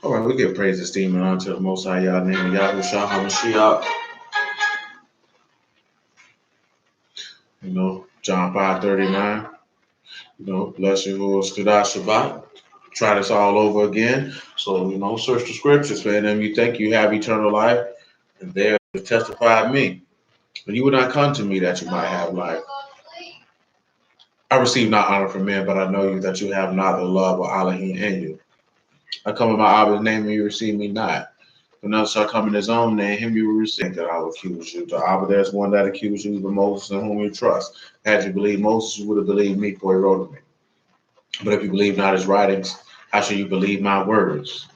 All right, we give praise, esteem, and honor to the Most High Yah, name of Yahushua HaMashiach. John 5:39. Bless you, Lord, Skadah Shabbat. Try this all over again. So, search the scriptures, for them you think you have eternal life, and there to testify of me. But you would not come to me that you might have life. I receive not honor from men, but I know you that you have not the love of Elohim in you. I come in my Abba's name and you receive me not. Another shall come in his own name, him you will receive that I will accuse you. To Abba, there's one that accused you, even Moses, in whom you trust. Had you believed Moses, you would have believed me, for he wrote of me. But if you believe not his writings, how shall you believe my words?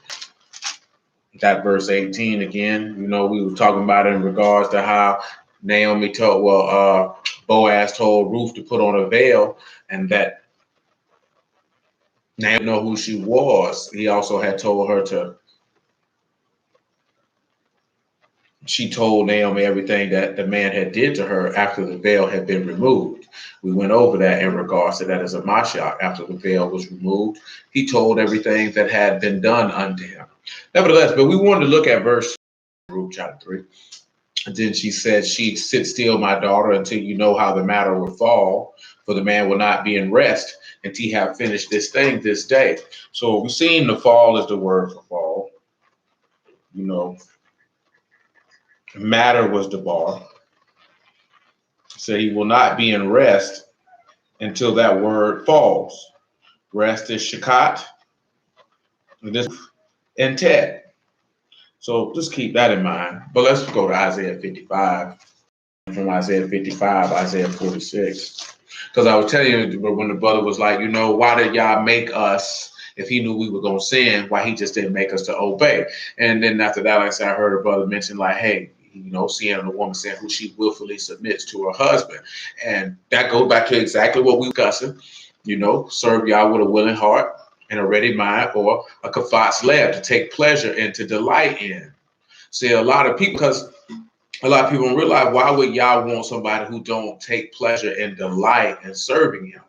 That verse 18 again, we were talking about it in regards to how Naomi told, Boaz told Ruth to put on a veil, and that Naomi know who she was. He also had told her she told Naomi everything that the man had did to her after the veil had been removed. We went over that in regards to that as a Mashal. After the veil was removed, he told everything that had been done unto him. Nevertheless, but we wanted to look at verse Ruth chapter 3. And then she said, "She sit still, my daughter, until you know how the matter will fall, for the man will not be in rest until he have finished this thing this day." So we've seen the fall is the word for fall. Matter was the bar. So he will not be in rest until that word falls. Rest is shakat, and tet. So just keep that in mind. But let's go to Isaiah 55. From Isaiah 55, Isaiah 46. Because I was telling you when the brother was like, why did y'all make us, if he knew we were going to sin, why he just didn't make us to obey? And then after that, like I said, I heard a brother mention like, hey, seeing a woman saying who she willfully submits to her husband. And that goes back to exactly what we were discussing, serve y'all with a willing heart and a ready mind, or a kafat lab to take pleasure and to delight in. See, a lot of people don't realize, why would y'all want somebody who don't take pleasure and delight in serving him?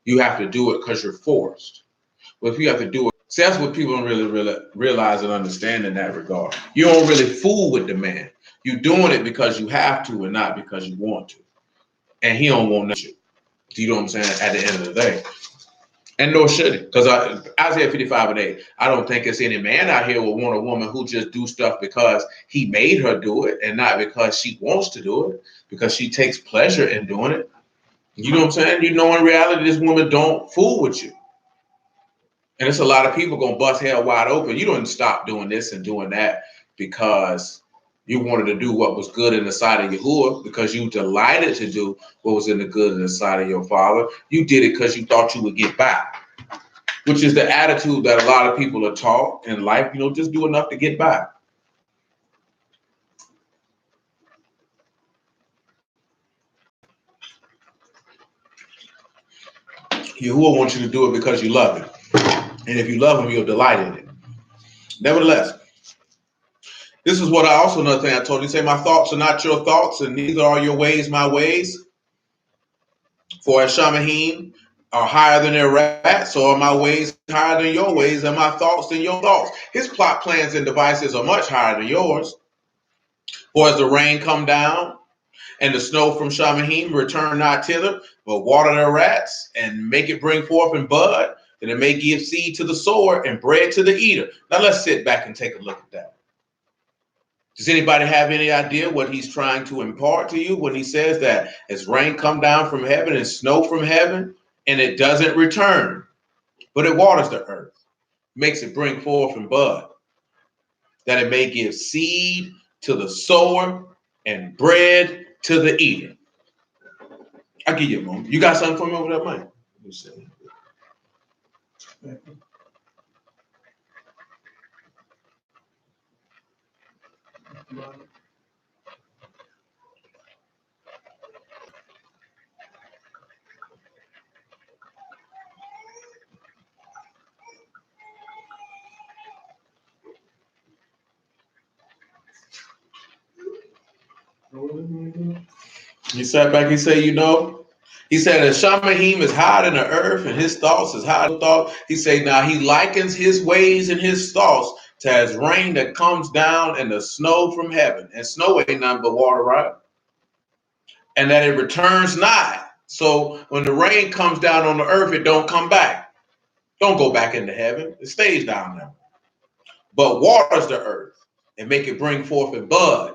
You have to do it because you're forced. But if you have to do it, see, that's what people don't really realize and understand in that regard. You don't really fool with the man. You're doing it because you have to and not because you want to. And he don't want you. You know what I'm saying? At the end of the day. And nor should he. Because Isaiah 55:8, I don't think it's any man out here will want a woman who just do stuff because he made her do it and not because she wants to do it, because she takes pleasure in doing it. You know what I'm saying? In reality, this woman don't fool with you. And it's a lot of people going to bust hell wide open. You don't stop doing this and doing that because you wanted to do what was good in the sight of Yahuwah, because you delighted to do what was in the good in the sight of your father. You did it because you thought you would get by, which is the attitude that a lot of people are taught in life. Just do enough to get by. Yahuwah wants you to do it because you love him. And if you love him, you'll delight in it. Nevertheless, this is what another thing I told you. Say, my thoughts are not your thoughts, and neither are your ways my ways. For as Shamahim are higher than their wrath, so are my ways higher than your ways, and my thoughts than your thoughts. His plot, plans, and devices are much higher than yours. For as the rain come down, and the snow from Shamahim return not thither, but water their rats, and make it bring forth and bud, then it may give seed to the sower and bread to the eater. Now let's sit back and take a look at that. Does anybody have any idea what he's trying to impart to you when he says that as rain come down from heaven and snow from heaven, and it doesn't return, but it waters the earth, makes it bring forth and bud, that it may give seed to the sower and bread to the eater? I'll give you a moment. You got something for me over there, Mike? He sat back, he said, he said, as Shamahim is higher than the earth and his thoughts is higher than thought. He said, now he likens his ways and his thoughts to as rain that comes down and the snow from heaven. And snow ain't nothing but water, right? And that it returns not. So when the rain comes down on the earth, it don't come back. Don't go back into heaven. It stays down there. But waters the earth and make it bring forth and bud,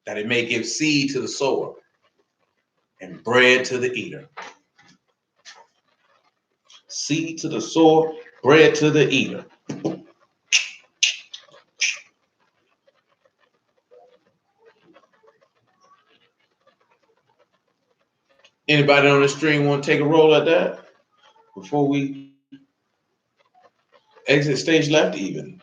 that it may give seed to the sower and bread to the eater. Seed to the sower, bread to the eater. Anybody on the stream want to take a roll at that before we exit stage left even?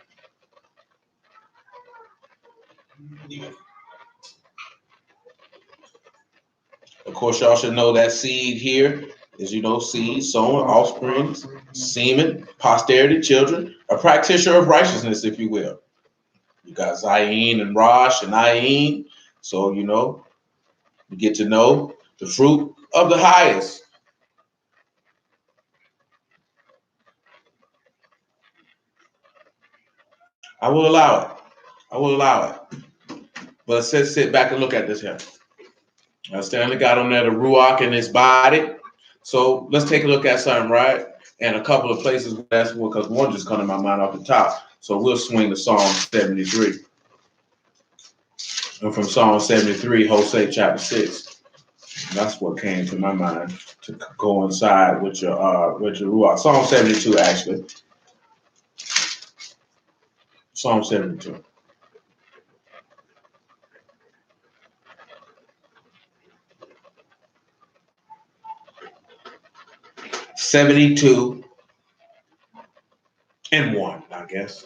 Of course, y'all should know that seed here is, seed, sowing, offspring, semen, posterity, children, a practitioner of righteousness, if you will. You got Zayin and Rosh and Ayin. So, you get to know the fruit of the highest. I will allow it. I will allow it. But let's sit back and look at this here. Stanley got on there the Ruach in his body. So let's take a look at something, right? And a couple of places, that's because one just come to my mind off the top. So we'll swing to Psalm 73. And from Psalm 73, Hosea chapter 6. That's what came to my mind to go inside with your Ruach. Psalm 72, actually. Psalm 72. And 1, I guess.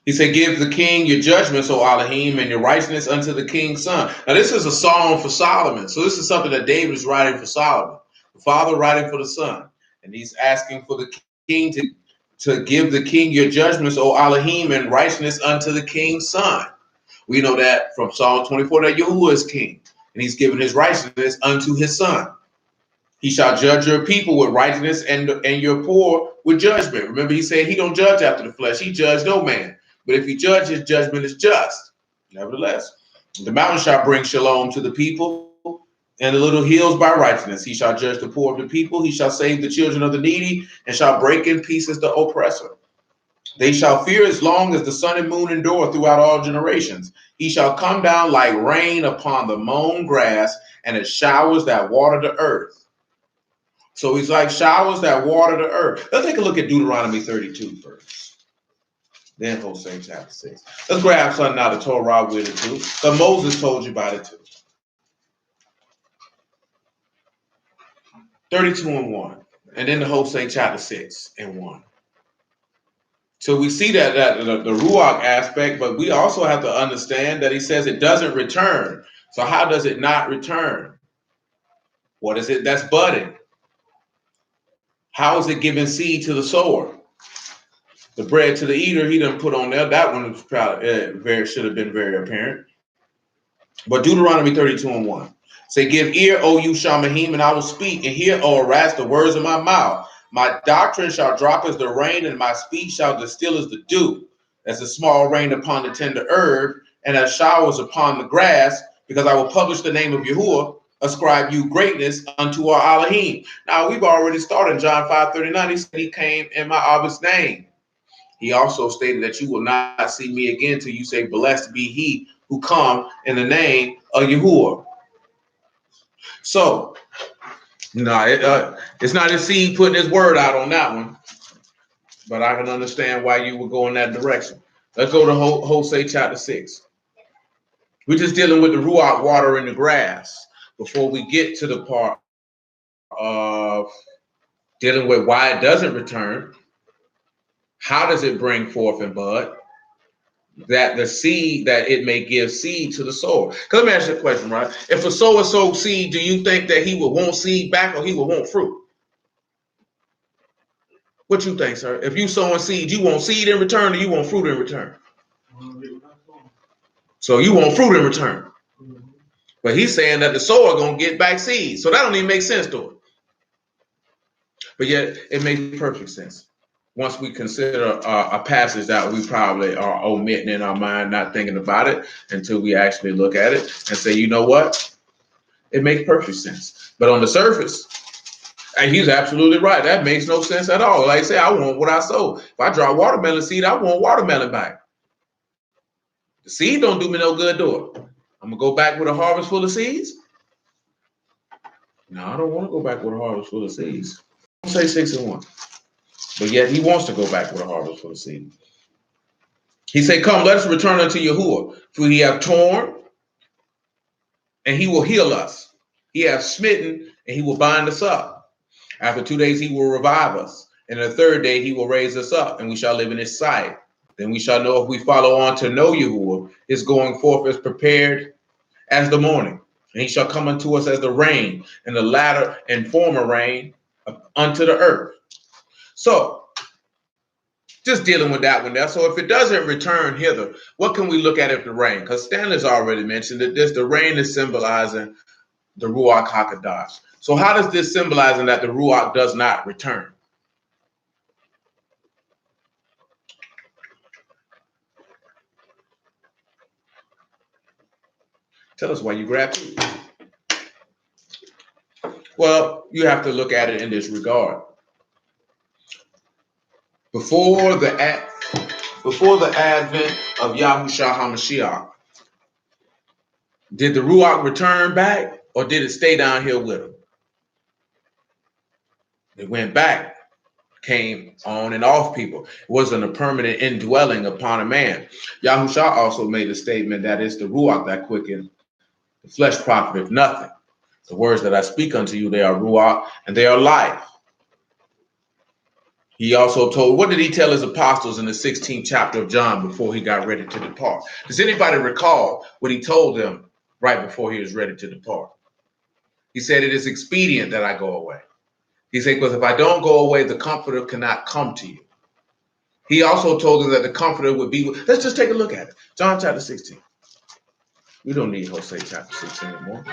He said, give the king your judgments, O Elohim, and your righteousness unto the king's son. Now, this is a song for Solomon. So this is something that David is writing for Solomon. The father writing for the son. And he's asking for the king to give the king your judgments, O Elohim, and righteousness unto the king's son. We know that from Psalm 24 that Yahuwah is king. And he's given his righteousness unto his son. He shall judge your people with righteousness and your poor with judgment. Remember, he said he don't judge after the flesh. He judged no man. But if he judges, his judgment is just. Nevertheless, the mountain shall bring shalom to the people, and the little hills by righteousness. He shall judge the poor of the people. He shall save the children of the needy, and shall break in pieces the oppressor. They shall fear as long as the sun and moon endure throughout all generations. He shall come down like rain upon the mown grass, and as showers that water the earth. So he's like showers that water the earth. Let's take a look at Deuteronomy 32 first. Then Hosea chapter 6. Let's grab something out of Torah with it too. Because Moses told you about it too. 32 and 1. And then the Hosea chapter 6 and 1. So we see that the Ruach aspect, but we also have to understand that he says it doesn't return. So how does it not return? What is it that's budding? How is it giving seed to the sower? The bread to the eater, he done put on there. That one was probably should have been very apparent. But Deuteronomy 32 and 1. Say, give ear, O you Shamahim, and I will speak, and hear, O Aras, the words of my mouth. My doctrine shall drop as the rain, and my speech shall distill as the dew, as the small rain upon the tender herb, and as showers upon the grass, because I will publish the name of Yahuwah, ascribe you greatness unto our Elohim. Now, we've already started in John 5:39. He said he came in my Abba's name. He also stated that you will not see me again till you say, blessed be he who come in the name of Yahuwah. So, it's not his seed putting his word out on that one, but I can understand why you would go in that direction. Let's go to Hosea chapter 6. We're just dealing with the Ruach water in the grass before we get to the part of dealing with why it doesn't return. How does it bring forth and bud? That the seed, that it may give seed to the sower. Let me ask you a question, right? If a sower sows seed, do you think that he will want seed back or he will want fruit? What you think, sir? If you sowing seed, you want seed in return or you want fruit in return? So you want fruit in return. But he's saying that the sower gonna get back seed. So that don't even make sense to him. But yet it makes perfect sense. once we consider a passage that we probably are omitting in our mind, not thinking about it until we actually look at it and say, you know what? It makes perfect sense. But on the surface, and he's absolutely right. That makes no sense at all. Like I say, I want what I sow. If I drop watermelon seed, I want watermelon back. The seed don't do me no good, do it? I'm going to go back with a harvest full of seeds? No, I don't want to go back with a harvest full of seeds. Don't say 6 and 1. But yet he wants to go back with a harvest full of seeds. He said, come, let us return unto Yahuwah, for he hath torn, and he will heal us. He hath smitten, and he will bind us up. After 2 days, he will revive us. And the third day, he will raise us up, and we shall live in his sight. Then we shall know if we follow on to know Yahuwah, his going forth is prepared as the morning. And he shall come unto us as the rain, and the latter and former rain unto the earth. So, just dealing with that one there. So if it doesn't return hither, what can we look at if the rain? Because Stanley's already mentioned that the rain is symbolizing the Ruach HaKodesh. So how does this symbolizing that the Ruach does not return? Tell us why you grabbed it. Well, you have to look at it in this regard. Before the advent of Yahushua HaMashiach, did the Ruach return back or did it stay down here with him? It went back, came on and off people. It wasn't a permanent indwelling upon a man. Yahushua also made a statement that it's the Ruach that quickened, the flesh profiteth nothing. The words that I speak unto you, they are Ruach and they are life. He also told, what did he tell his apostles in the 16th chapter of John before he got ready to depart? Does anybody recall what he told them right before he was ready to depart? He said, it is expedient that I go away. He said, because if I don't go away, the Comforter cannot come to you. He also told them that the Comforter would be, let's just take a look at it. John chapter 16. We don't need Hosea chapter 16 anymore.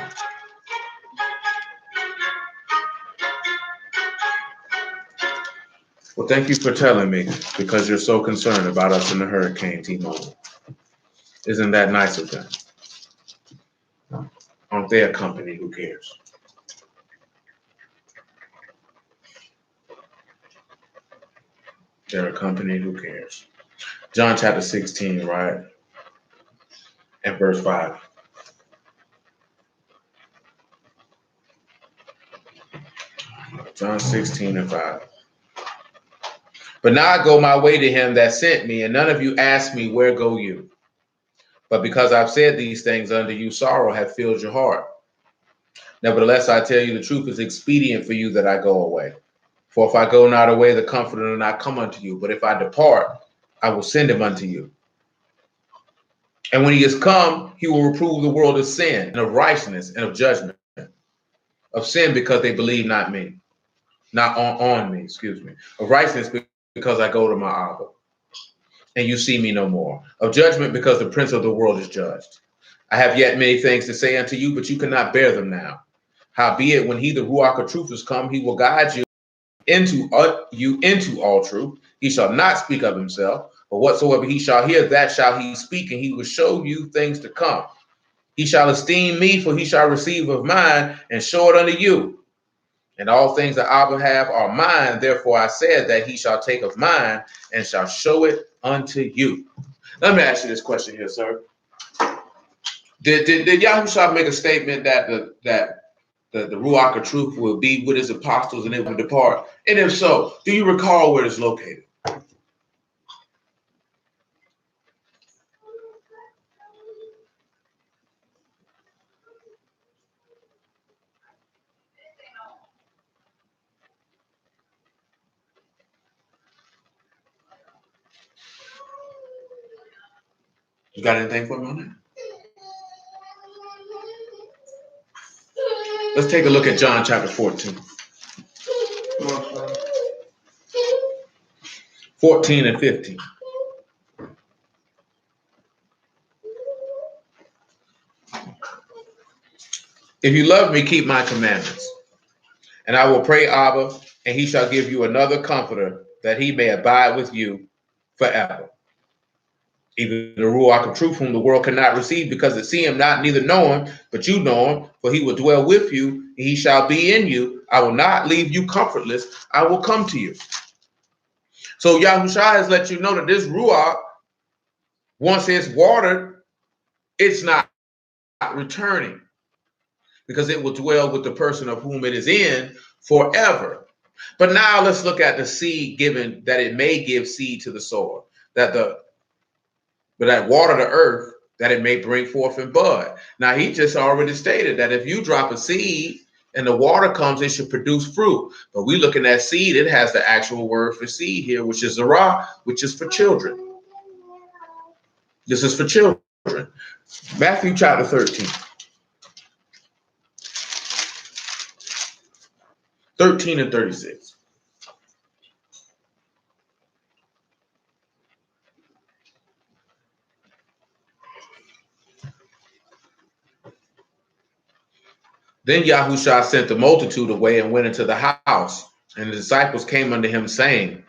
Well, thank you for telling me, because you're so concerned about us in the hurricane, T-Mobile. Isn't that nice of them? Aren't they a company? Who cares? They're a company. Who cares? John chapter 16, right? And verse 5. John 16 and 5. But now I go my way to him that sent me, and none of you ask me, where go you? But because I've said these things unto you, sorrow hath filled your heart. Nevertheless, I tell you the truth, is expedient for you that I go away. For if I go not away, the Comforter will not come unto you. But if I depart, I will send him unto you. And when he is come, he will reprove the world of sin and of righteousness and of judgment. Of sin, because they believe not me. Not on me, excuse me. Of righteousness, because I go to my Abba, and you see me no more. Of judgment, because the prince of the world is judged. I have yet many things to say unto you, but you cannot bear them now. Howbeit, when he, the Ruach of truth, is come, he will guide you into all truth. He shall not speak of himself, but whatsoever he shall hear, that shall he speak, and he will show you things to come. He shall esteem me, for he shall receive of mine, and show it unto you. And all things that Abba have are mine. Therefore I said that he shall take of mine and shall show it unto you. Let me ask you this question here, sir. Did Yahushua make a statement that the Ruach of truth will be with his apostles and it will depart? And if so, do you recall where it's located? You got anything for me on that? Let's take a look at John chapter 14. 14 and 15. If you love me, keep my commandments. And I will pray Abba, and he shall give you another comforter, that he may abide with you forever. Even the Ruach of truth, whom the world cannot receive, because it see him not, neither know him, but you know him, for he will dwell with you, and he shall be in you. I will not leave you comfortless. I will come to you. So Yahushua has let you know that this Ruach, once it's watered, it's not returning, because it will dwell with the person of whom it is in forever. But now let's look at the seed given, that it may give seed to the sower, that water the earth, that it may bring forth and bud. Now he just already stated that if you drop a seed and the water comes, it should produce fruit. But we looking at seed, it has the actual word for seed here, which is zerah, which is for children. This is for children. Matthew chapter 13. 13 and 36. Then Yahushua sent the multitude away and went into the house, and the disciples came unto him, saying,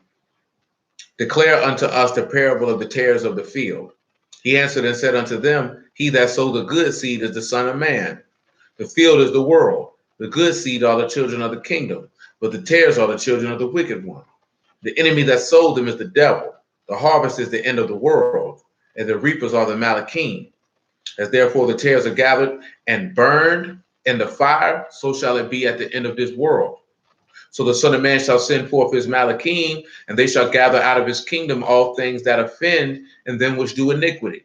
Declare unto us the parable of the tares of the field. He answered and said unto them, He that sowed the good seed is the Son of Man. The field is the world. The good seed are the children of the kingdom, but the tares are the children of the wicked one. The enemy that sowed them is the devil. The harvest is the end of the world, and the reapers are the Malachim. As therefore the tares are gathered and burned in the fire, so shall it be at the end of this world. So the Son of Man shall send forth his Malachim, and they shall gather out of his kingdom all things that offend and them which do iniquity,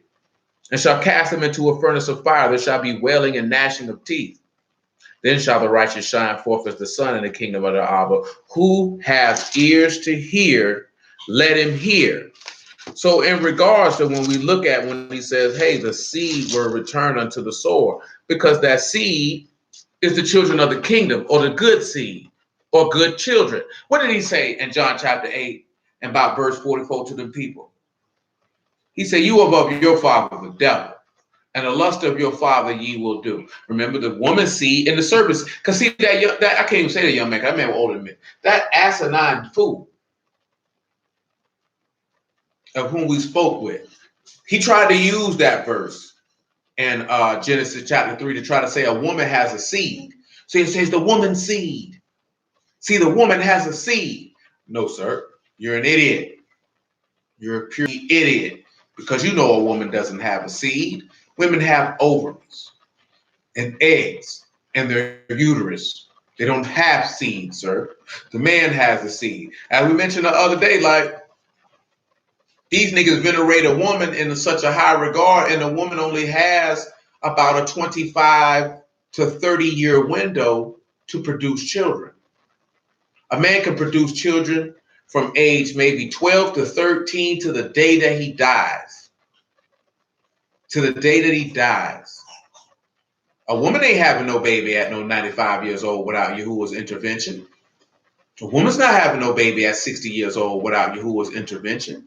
and shall cast them into a furnace of fire. There shall be wailing and gnashing of teeth. Then shall the righteous shine forth as the sun in the kingdom of the Abba. Who has ears to hear, let him hear. So in regards to when we look at when he says, hey, the seed will return unto the sower, because that seed is the children of the kingdom, or the good seed, or good children. What did he say in John chapter 8 and about verse 44 to the people? He said, you are of your father the devil, and the lust of your father ye will do. Remember the woman's seed and the serpent's. Because see, that I can't even say that young man, that man was older than me. That asinine fool of whom we spoke with, he tried to use that verse in Genesis chapter 3 to try to say a woman has a seed. So he says the woman's seed. See, the woman has a seed. No, sir, you're an idiot. You're a pure idiot, because you know a woman doesn't have a seed. Women have ovaries and eggs and their uterus. They don't have seed, sir. The man has a seed. As we mentioned the other day, like, these niggas venerate a woman in such a high regard, and a woman only has about a 25 to 30-year window to produce children. A man can produce children from age maybe 12 to 13 to the day that he dies. To the day that he dies. A woman ain't having no baby at no 95 years old without Yahuwah's intervention. A woman's not having no baby at 60 years old without Yahuwah's intervention.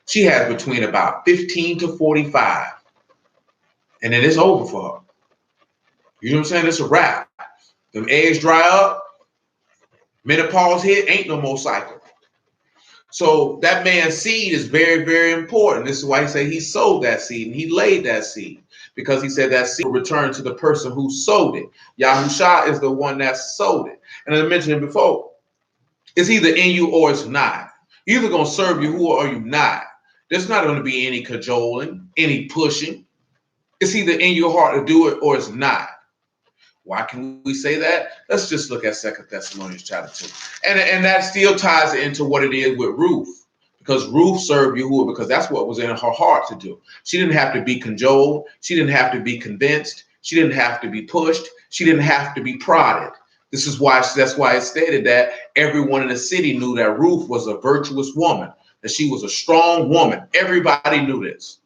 She has between about 15 to 45. And then it's over for her. You know what I'm saying? It's a wrap. Them eggs dry up, menopause hit, ain't no more cycle. So that man's seed is very, very important. This is why he said he sowed that seed and he laid that seed, because he said that seed will return to the person who sowed it. Yahushua is the one that sowed it. And as I mentioned it before, it's either in you or it's not. You're either going to serve Yahuwah or you're not. There's not going to be any cajoling, any pushing. It's either in your heart to do it or it's not. Why can we say that? Let's just look at 2 Thessalonians chapter 2. And that still ties into what it is with Ruth. Because Ruth served Yahuwah because that's what was in her heart to do. She didn't have to be cajoled. She didn't have to be convinced. She didn't have to be pushed. She didn't have to be prodded. That's why it stated that everyone in the city knew that Ruth was a virtuous woman, that she was a strong woman. Everybody knew this.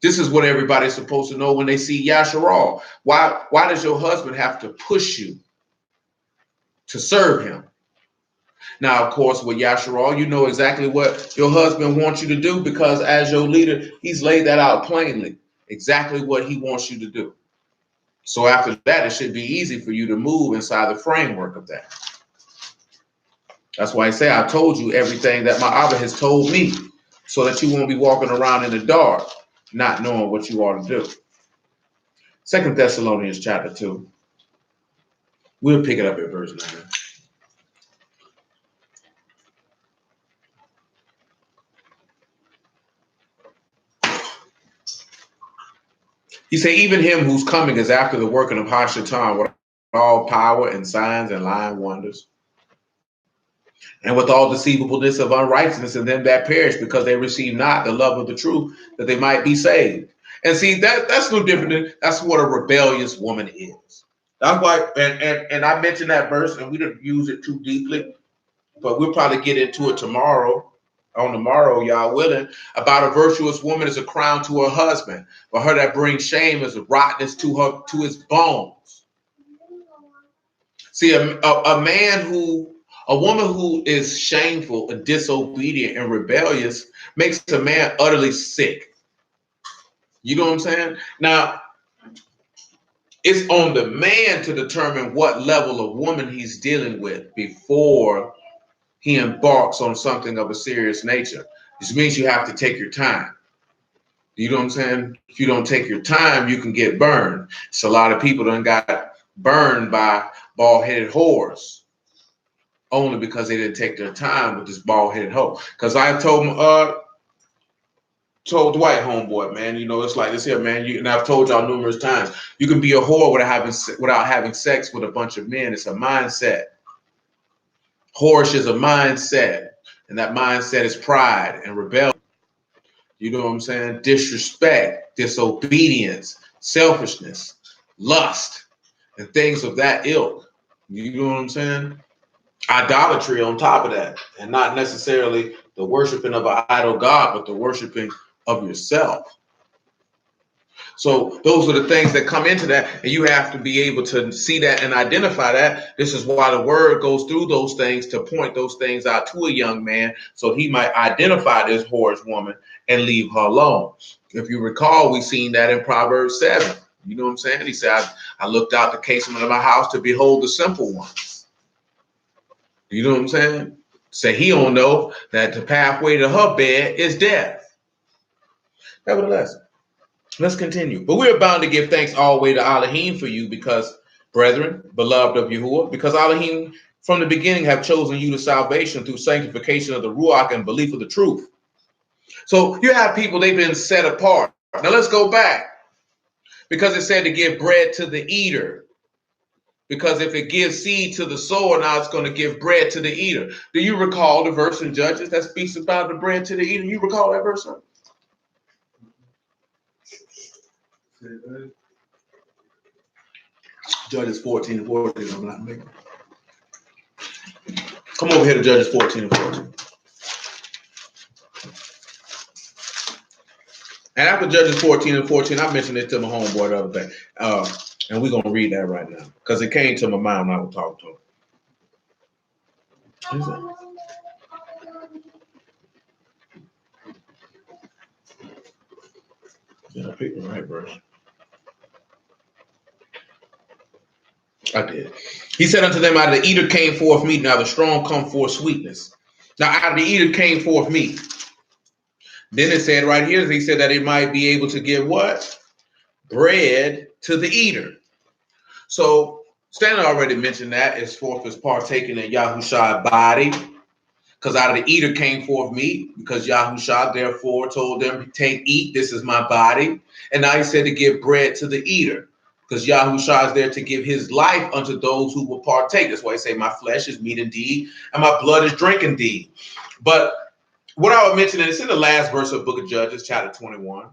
This is what everybody's supposed to know when they see Yasharal. Why does your husband have to push you to serve him? Now, of course, with Yasharal, you know exactly what your husband wants you to do, because as your leader, he's laid that out plainly, exactly what he wants you to do. So after that, it should be easy for you to move inside the framework of that. That's why I say I told you everything that my Abba has told me, so that you won't be walking around in the dark, not knowing what you ought to do. 2 Thessalonians chapter 2. We'll pick it up at verse 9. He said, even him whose coming is after the working of Hashatan with all power and signs and lying wonders, and with all deceivableness of unrighteousness in them that perish, because they receive not the love of the truth, that they might be saved. And see, that's no different than that's what a rebellious woman is. That's why, and I mentioned that verse, and we didn't use it too deeply, but we'll probably get into it tomorrow. On the morrow, y'all willing, about a virtuous woman is a crown to her husband, but her that brings shame is a rottenness to his bones. See, a woman who is shameful and disobedient and rebellious makes a man utterly sick. You know what I'm saying? Now, it's on the man to determine what level of woman he's dealing with before he embarks on something of a serious nature. This means you have to take your time. You know what I'm saying? If you don't take your time, you can get burned. So a lot of people done got burned by bald-headed whores only because they didn't take their time with this bald-headed hoe. Because I told Dwight, homeboy, man, you know, it's like this here, man. And I've told y'all numerous times, you can be a whore without having sex with a bunch of men. It's a mindset. Whorish is a mindset, and that mindset is pride and rebellion. You know what I'm saying? Disrespect, disobedience, selfishness, lust, and things of that ilk. You know what I'm saying? Idolatry on top of that, and not necessarily the worshiping of an idol god, but the worshiping of yourself. So those are the things that come into that, and you have to be able to see that and identify that. This is why the word goes through those things to point those things out to a young man, so he might identify this whorish woman and leave her alone. If you recall, we seen that in Proverbs 7. You know what I'm saying? He said, I looked out the casement of my house to behold the simple ones. You know what I'm saying? Say he don't know that the pathway to her bed is death. Nevertheless, let's continue. But we're bound to give thanks all the way to Elohim for you, because, brethren, beloved of Yahuwah, because Elohim from the beginning have chosen you to salvation through sanctification of the Ruach and belief of the truth. So you have people, they've been set apart. Now let's go back, because it said to give bread to the eater. Because if it gives seed to the sower, now it's going to give bread to the eater. Do you recall the verse in Judges that speaks about the bread to the eater? You recall that verse? Judges 14 and 14, I'm not making. Come over here to Judges 14 and 14. And after Judges 14 and 14, I mentioned it to my homeboy the other day. And we're going to read that right now, because it came to my mind when I was talking to him. Yeah, I picked the right verse. I did. He said unto them, out of the eater came forth meat, now the strong come forth sweetness. Now out of the eater came forth meat. Then it said right here, he said that it might be able to give what? Bread to the eater. So Stanley already mentioned that as forth as partaking in Yahushua's body, because out of the eater came forth meat, because Yahushua therefore told them, take, eat, this is my body. And now he said to give bread to the eater, because Yahushua is there to give his life unto those who will partake. That's why he say, my flesh is meat indeed, and my blood is drink indeed. But what I was mentioning, it's in the last verse of the book of Judges, chapter 21.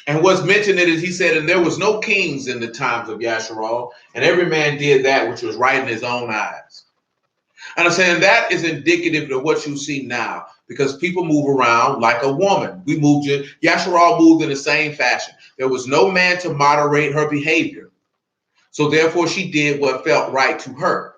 And what's mentioned is he said, and there was no kings in the times of Yasharal, and every man did that which was right in his own eyes. And I'm saying that is indicative of what you see now, because people move around like a woman. Yasharal moved in the same fashion. There was no man to moderate her behavior. So therefore she did what felt right to her.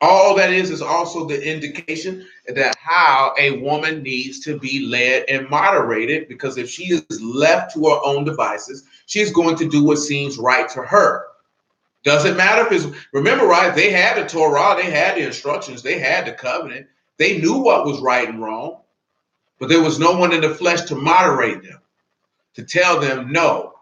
All that is also the indication that how a woman needs to be led and moderated, because if she is left to her own devices, she's going to do what seems right to her. Doesn't matter if it's, remember, right? They had the Torah, they had the instructions, they had the covenant. They knew what was right and wrong, but there was no one in the flesh to moderate them, to tell them, no,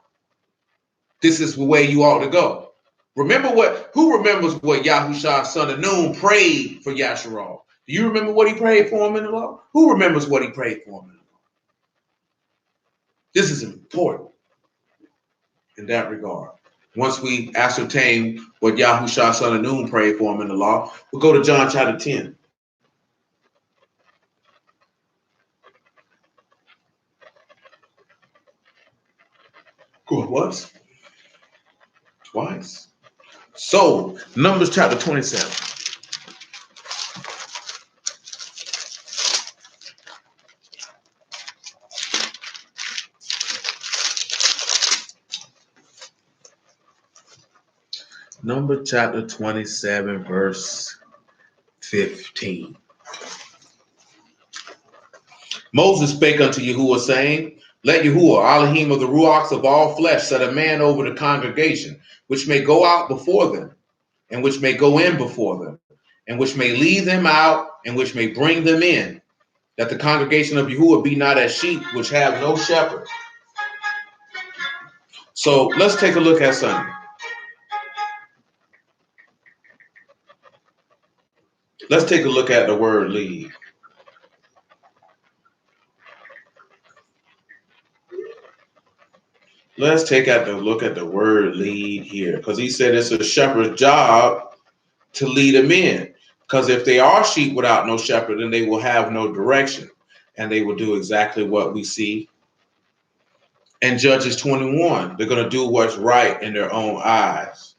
this is the way you ought to go. Who remembers what Yahushua, son of Nun, prayed for Yasharal? Do you remember what he prayed for him in the law? Who remembers what he prayed for him in the law? This is important in that regard. Once we ascertain what Yahushua, son of Nun, prayed for him in the law, we'll go to John chapter 10. Go once, twice. So, Numbers chapter 27. Numbers chapter 27, verse 15. Moses spake unto Yahuwah, saying, let Yahuwah, Elohim of the Ruachs of all flesh, set a man over the congregation, which may go out before them, and which may go in before them, and which may lead them out, and which may bring them in, that the congregation of Yahuwah be not as sheep which have no shepherd. So let's take a look at something. Let's take a look at the word lead. Let's take a look at the word lead here, because he said it's a shepherd's job to lead them in. Because if they are sheep without no shepherd, then they will have no direction, and they will do exactly what we see in Judges 21. They're going to do what's right in their own eyes.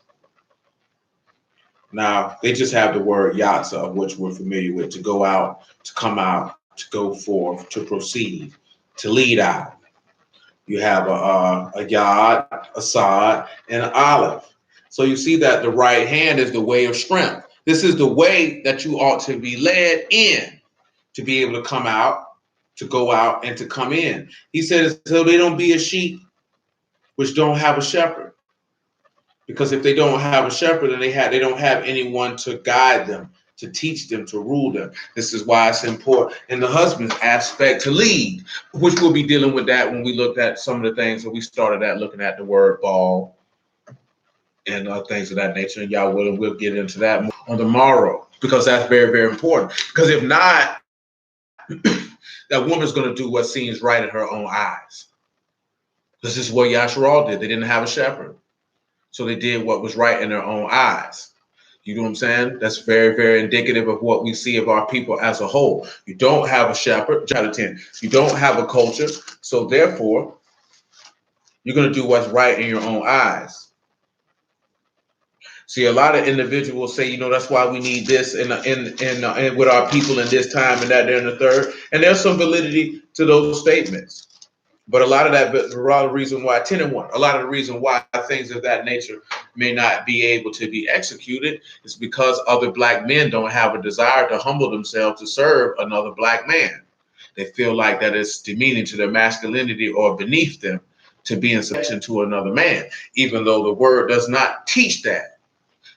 Now, they just have the word yatsa, which we're familiar with, to go out, to come out, to go forth, to proceed, to lead out. You have a yod, a sod, and an olive. So you see that the right hand is the way of strength. This is the way that you ought to be led in, to be able to come out, to go out, and to come in. He says, so they don't be a sheep which don't have a shepherd. Because if they don't have a shepherd, and they don't have anyone to guide them, to teach them, to rule them. This is why it's important in the husband's aspect to lead, which we'll be dealing with that when we looked at some of the things that we started at, looking at the word ball and things of that nature. And y'all we'll get into that more on the morrow, because that's very, very important. Because if not, that woman's going to do what seems right in her own eyes. This is what Yasharal did. They didn't have a shepherd, so they did what was right in their own eyes. You know what I'm saying? That's very, very indicative of what we see of our people as a whole. You don't have a shepherd, chapter 10. You don't have a culture, so therefore, you're going to do what's right in your own eyes. See, a lot of individuals say, that's why we need this and with our people in this time and that, there, and the third. And there's some validity to those statements. But a lot of the reason why 10 and 1, a lot of the reason why things of that nature may not be able to be executed is because other black men don't have a desire to humble themselves to serve another black man. They feel like that is demeaning to their masculinity or beneath them to be in subjection to another man, even though the word does not teach that.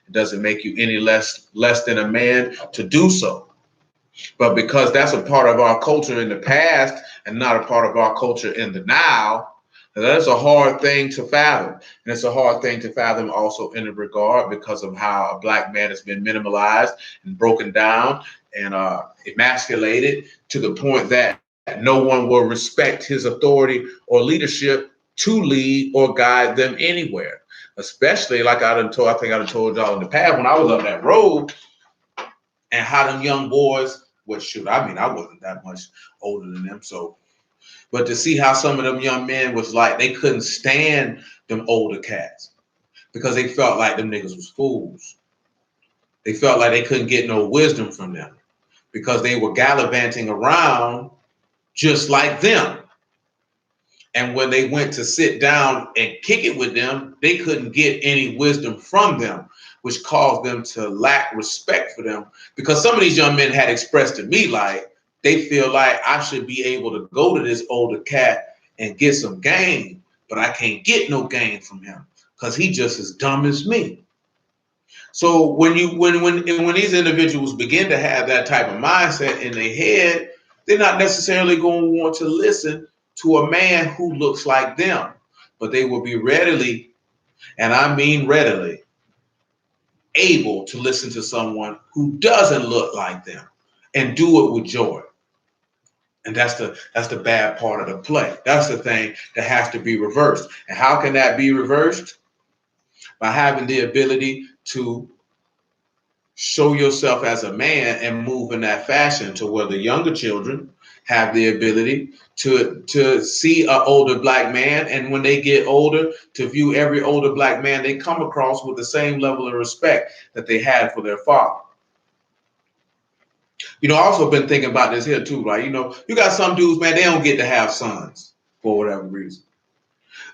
It doesn't make you any less than a man to do so. But because that's a part of our culture in the past and not a part of our culture in the now, that's a hard thing to fathom. And it's a hard thing to fathom also in the regard because of how a black man has been minimalized and broken down and emasculated to the point that no one will respect his authority or leadership to lead or guide them anywhere. Especially like I think I done told y'all in the past when I was up that road, and how them young boys, I wasn't that much older than them. So, but to see how some of them young men was like, they couldn't stand them older cats because they felt like them niggas was fools. They felt like they couldn't get no wisdom from them because they were gallivanting around just like them. And when they went to sit down and kick it with them, they couldn't get any wisdom from them, which caused them to lack respect for them. Because some of these young men had expressed to me like they feel like I should be able to go to this older cat and get some game, but I can't get no game from him because he just as dumb as me. So when these individuals begin to have that type of mindset in their head, they're not necessarily going to want to listen to a man who looks like them, but they will be readily, and I mean readily, able to listen to someone who doesn't look like them and do it with joy. And that's the bad part of the play. That's the thing that has to be reversed. And how can that be reversed? By having the ability to show yourself as a man and move in that fashion to where the younger children have the ability to see an older black man, and when they get older, to view every older black man they come across with the same level of respect that they had for their father. I've also been thinking about this here too, right? You got some dudes, man, they don't get to have sons for whatever reason.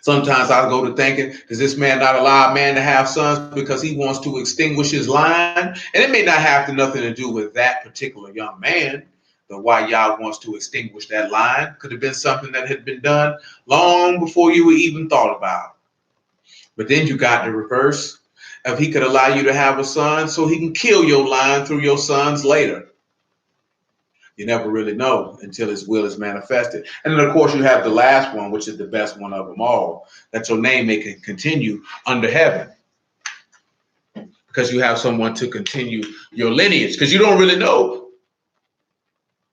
Sometimes I go to thinking, does this man not allow a man to have sons because he wants to extinguish his line? And it may not have nothing to do with that particular young man, but why Yah wants to extinguish that line could have been something that had been done long before you were even thought about. But then you got the reverse. If he could allow you to have a son so he can kill your line through your sons later. You never really know until his will is manifested. And then, of course, you have the last one, which is the best one of them all, that your name may continue under heaven. Because you have someone to continue your lineage. Because you don't really know.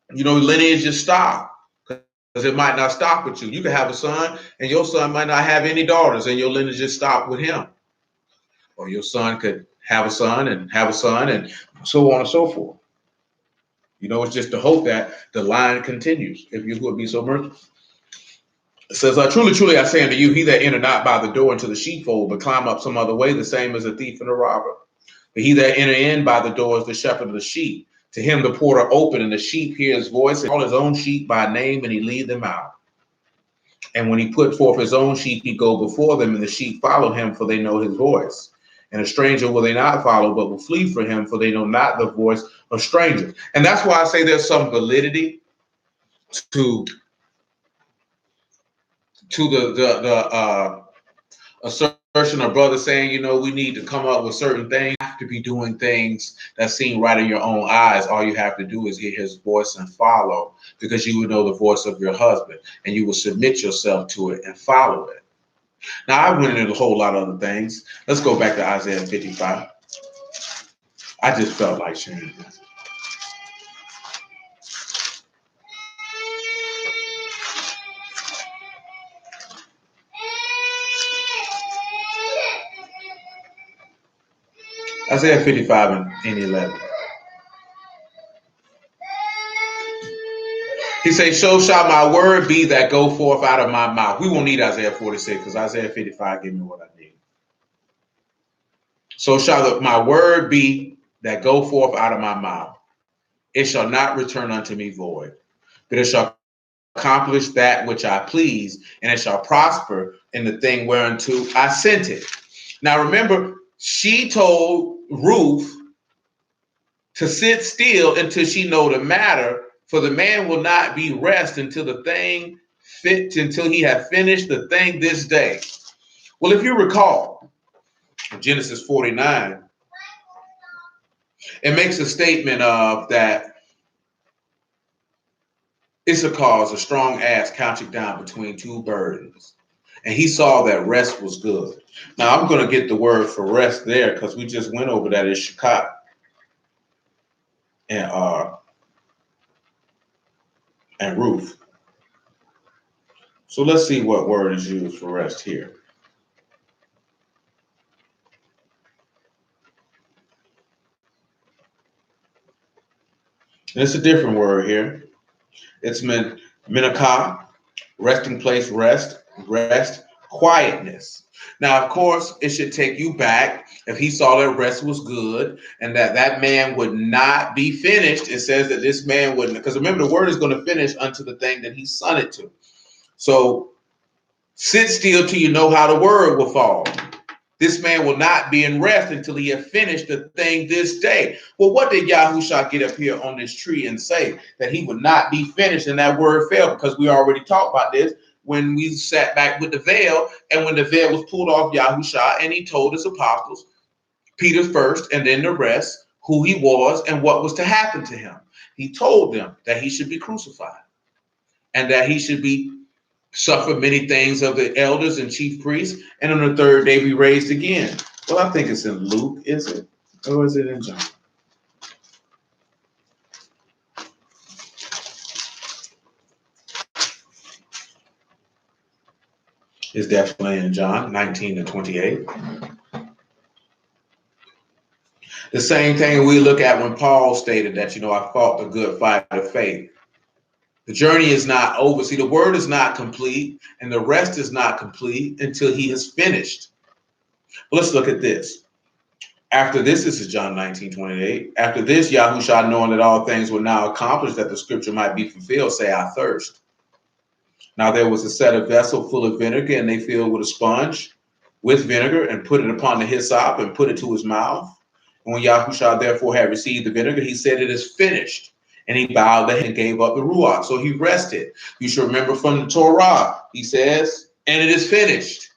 Lineage just stop. Because it might not stop with you. You can have a son, and your son might not have any daughters, and your lineage just stop with him. Or your son could have a son, and so on and so forth. It's just to hope that the line continues, if you would be so merciful. It says, truly, truly, I say unto you, he that enter not by the door into the sheepfold, but climb up some other way, the same as a thief and a robber. But he that enter in by the door is the shepherd of the sheep. To him the porter open, and the sheep hear his voice, and all his own sheep by name, and he lead them out. And when he put forth his own sheep, he go before them, and the sheep follow him, for they know his voice. And a stranger will they not follow, but will flee from him, for they know not the voice of strangers. And that's why I say there's some validity to the assertion of brother saying, we need to come up with certain things. You have to be doing things that seem right in your own eyes. All you have to do is hear his voice and follow, because you would know the voice of your husband, and you will submit yourself to it and follow it. Now, I went into a whole lot of other things. Let's go back to Isaiah 55. I just felt like sharing this. Isaiah 55 and 11. He says, so shall my word be that go forth out of my mouth. We won't need Isaiah 46 because Isaiah 55 gave me what I need. So shall my word be that go forth out of my mouth. It shall not return unto me void, but it shall accomplish that which I please, and it shall prosper in the thing whereunto I sent it. Now remember, she told Ruth to sit still until she know the matter, for the man will not be rest until until he have finished the thing this day. Well, if you recall, Genesis 49, it makes a statement of that Issachar, a strong ass, couched down between two burdens. And he saw that rest was good. Now, I'm going to get the word for rest there because we just went over that as Shakat. And Ruth. So let's see what word is used for rest here. And it's a different word here. It's menakah, resting place, rest, quietness. Now, of course, it should take you back if he saw that rest was good and that man would not be finished. It says that this man wouldn't, because remember, the word is going to finish unto the thing that he sent it to. So sit still till you know how the word will fall. This man will not be in rest until he have finished the thing this day. Well, what did Yahushua get up here on this tree and say? That he would not be finished, and that word fell, because we already talked about this when we sat back with the veil, and when the veil was pulled off Yahushua, and he told his apostles Peter first and then the rest, who he was and what was to happen to him. He told them that he should be crucified and that he should be suffer many things of the elders and chief priests, and on the third day be raised again. Well, I think it's in Luke, is it? Or is it in John? It's definitely in John 19 and 28. The same thing we look at when Paul stated that, I fought the good fight of faith. The journey is not over. See, the word is not complete, and the rest is not complete until he has finished. Well, let's look at this. After this is John 19:28. After this, Yahushua, knowing that all things were now accomplished, that the scripture might be fulfilled, say, I thirst. Now there was a set of vessel full of vinegar, and they filled with a sponge with vinegar, and put it upon the hyssop, and put it to his mouth. And when Yahushua therefore had received the vinegar, he said, it is finished. And he bowed the head and gave up the ruach. So he rested. You should remember from the Torah, he says, and it is finished.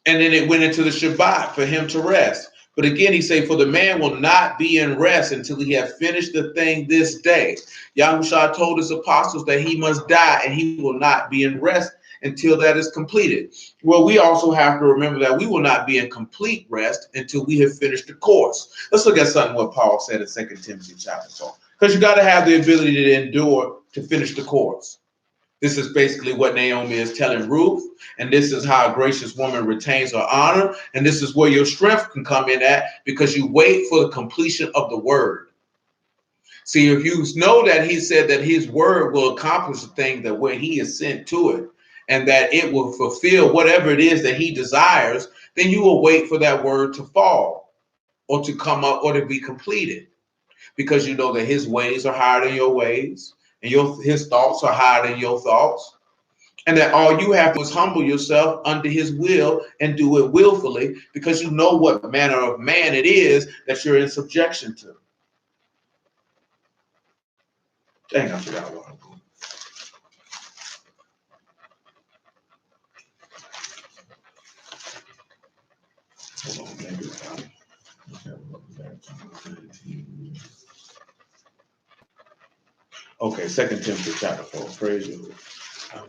And then it went into the Shabbat for him to rest. But again, he said, for the man will not be in rest until he have finished the thing this day. Yahushua told his apostles that he must die and he will not be in rest until that is completed. Well, we also have to remember that we will not be in complete rest until we have finished the course. Let's look at something what Paul said in 2 Timothy chapter 4. Because you got to have the ability to endure to finish the course. This is basically what Naomi is telling Ruth, and this is how a gracious woman retains her honor, and this is where your strength can come in at, because you wait for the completion of the word. See, if you know that he said that his word will accomplish the thing that where he is sent to it, and that it will fulfill whatever it is that he desires, then you will wait for that word to fall or to come up or to be completed, because you know that his ways are higher than your ways, and his thoughts are higher than your thoughts, and that all you have to do is humble yourself under his will and do it willfully, because you know what manner of man it is that you're in subjection to. Dang, I forgot what I'm doing. Hold on, maybe okay, 2 Timothy chapter 4. Praise the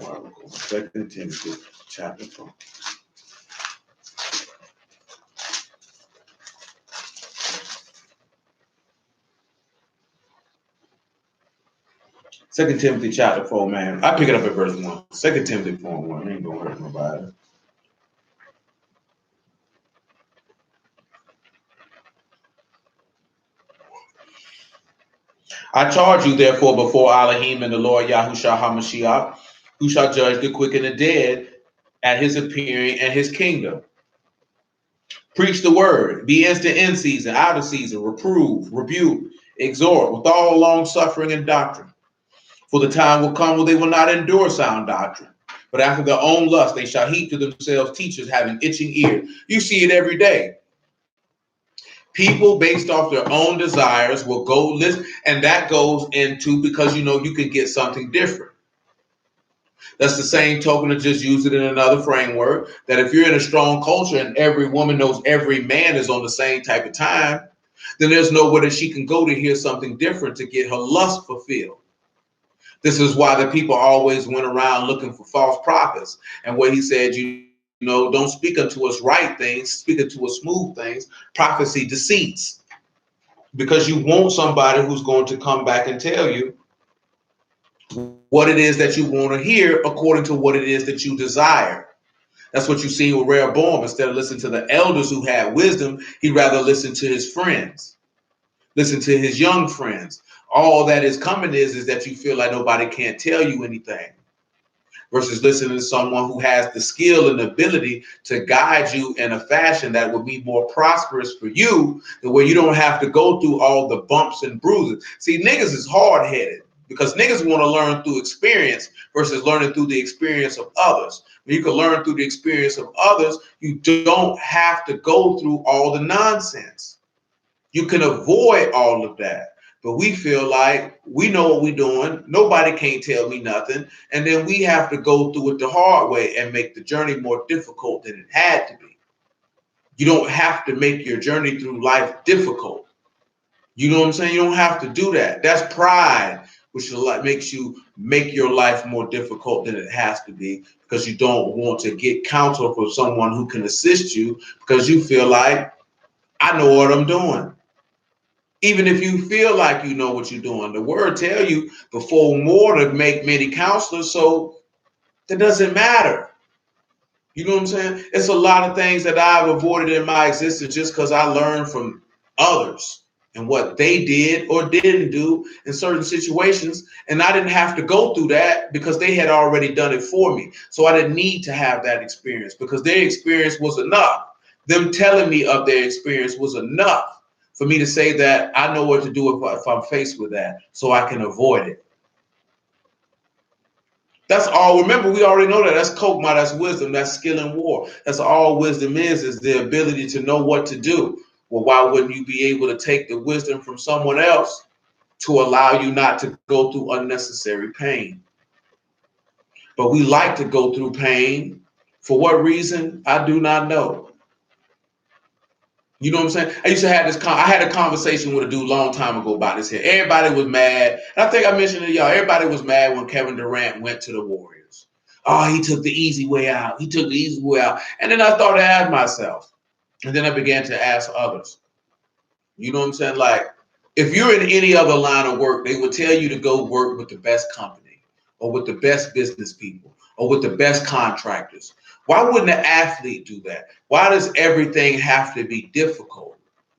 Lord. 2 Timothy chapter 4. Second Timothy chapter 4, man. I pick it up at verse 1. 2 Timothy 4:1. Ain't gonna hurt nobody. I charge you, therefore, before Elohim and the Lord Yahushua HaMashiach, who shall judge the quick and the dead at his appearing and his kingdom. Preach the word, be instant in season, out of season, reprove, rebuke, exhort with all long suffering and doctrine. For the time will come when they will not endure sound doctrine, but after their own lust they shall heap to themselves teachers having itching ears. You see it every day. People based off their own desires will go listen, and that goes into because you can get something different. That's the same token to just use it in another framework, that if you're in a strong culture and every woman knows every man is on the same type of time, then there's nowhere that she can go to hear something different to get her lust fulfilled. This is why the people always went around looking for false prophets. And what he said, don't speak unto us right things, speak unto us smooth things, prophecy deceits. Because you want somebody who's going to come back and tell you what it is that you want to hear according to what it is that you desire. That's what you see with Rehoboam. Instead of listening to the elders who had wisdom, he'd rather listen to his friends, listen to his young friends. All that is coming is that you feel like nobody can't tell you anything, versus listening to someone who has the skill and ability to guide you in a fashion that would be more prosperous for you, the way you don't have to go through all the bumps and bruises. See, niggas is hard-headed because niggas want to learn through experience versus learning through the experience of others. When you can learn through the experience of others, you don't have to go through all the nonsense. You can avoid all of that. But we feel like we know what we're doing. Nobody can't tell me nothing. And then we have to go through it the hard way and make the journey more difficult than it had to be. You don't have to make your journey through life difficult. You know what I'm saying? You don't have to do that. That's pride, which makes you make your life more difficult than it has to be, because you don't want to get counsel from someone who can assist you, because you feel like, I know what I'm doing. Even if you feel like you know what you're doing, the word tell you before more to make many counselors, so that doesn't matter. You know what I'm saying? It's a lot of things that I've avoided in my existence just because I learned from others and what they did or didn't do in certain situations. And I didn't have to go through that because they had already done it for me. So I didn't need to have that experience because their experience was enough. Them telling me of their experience was enough for me to say that I know what to do if I'm faced with that, so I can avoid it. That's all. Remember, we already know that. That's kokma, that's wisdom, that's skill in war. That's all wisdom is the ability to know what to do. Well, why wouldn't you be able to take the wisdom from someone else to allow you not to go through unnecessary pain? But we like to go through pain. For what reason? I do not know. You know what I'm saying? I used to have I had a conversation with a dude a long time ago about this here. Everybody was mad. And I think I mentioned it to y'all. Everybody was mad when Kevin Durant went to the Warriors. Oh, he took the easy way out. He took the easy way out. And then I started to ask myself. And then I began to ask others. You know what I'm saying? Like, if you're in any other line of work, they would tell you to go work with the best company or with the best business people or with the best contractors. Why wouldn't an athlete do that? Why does everything have to be difficult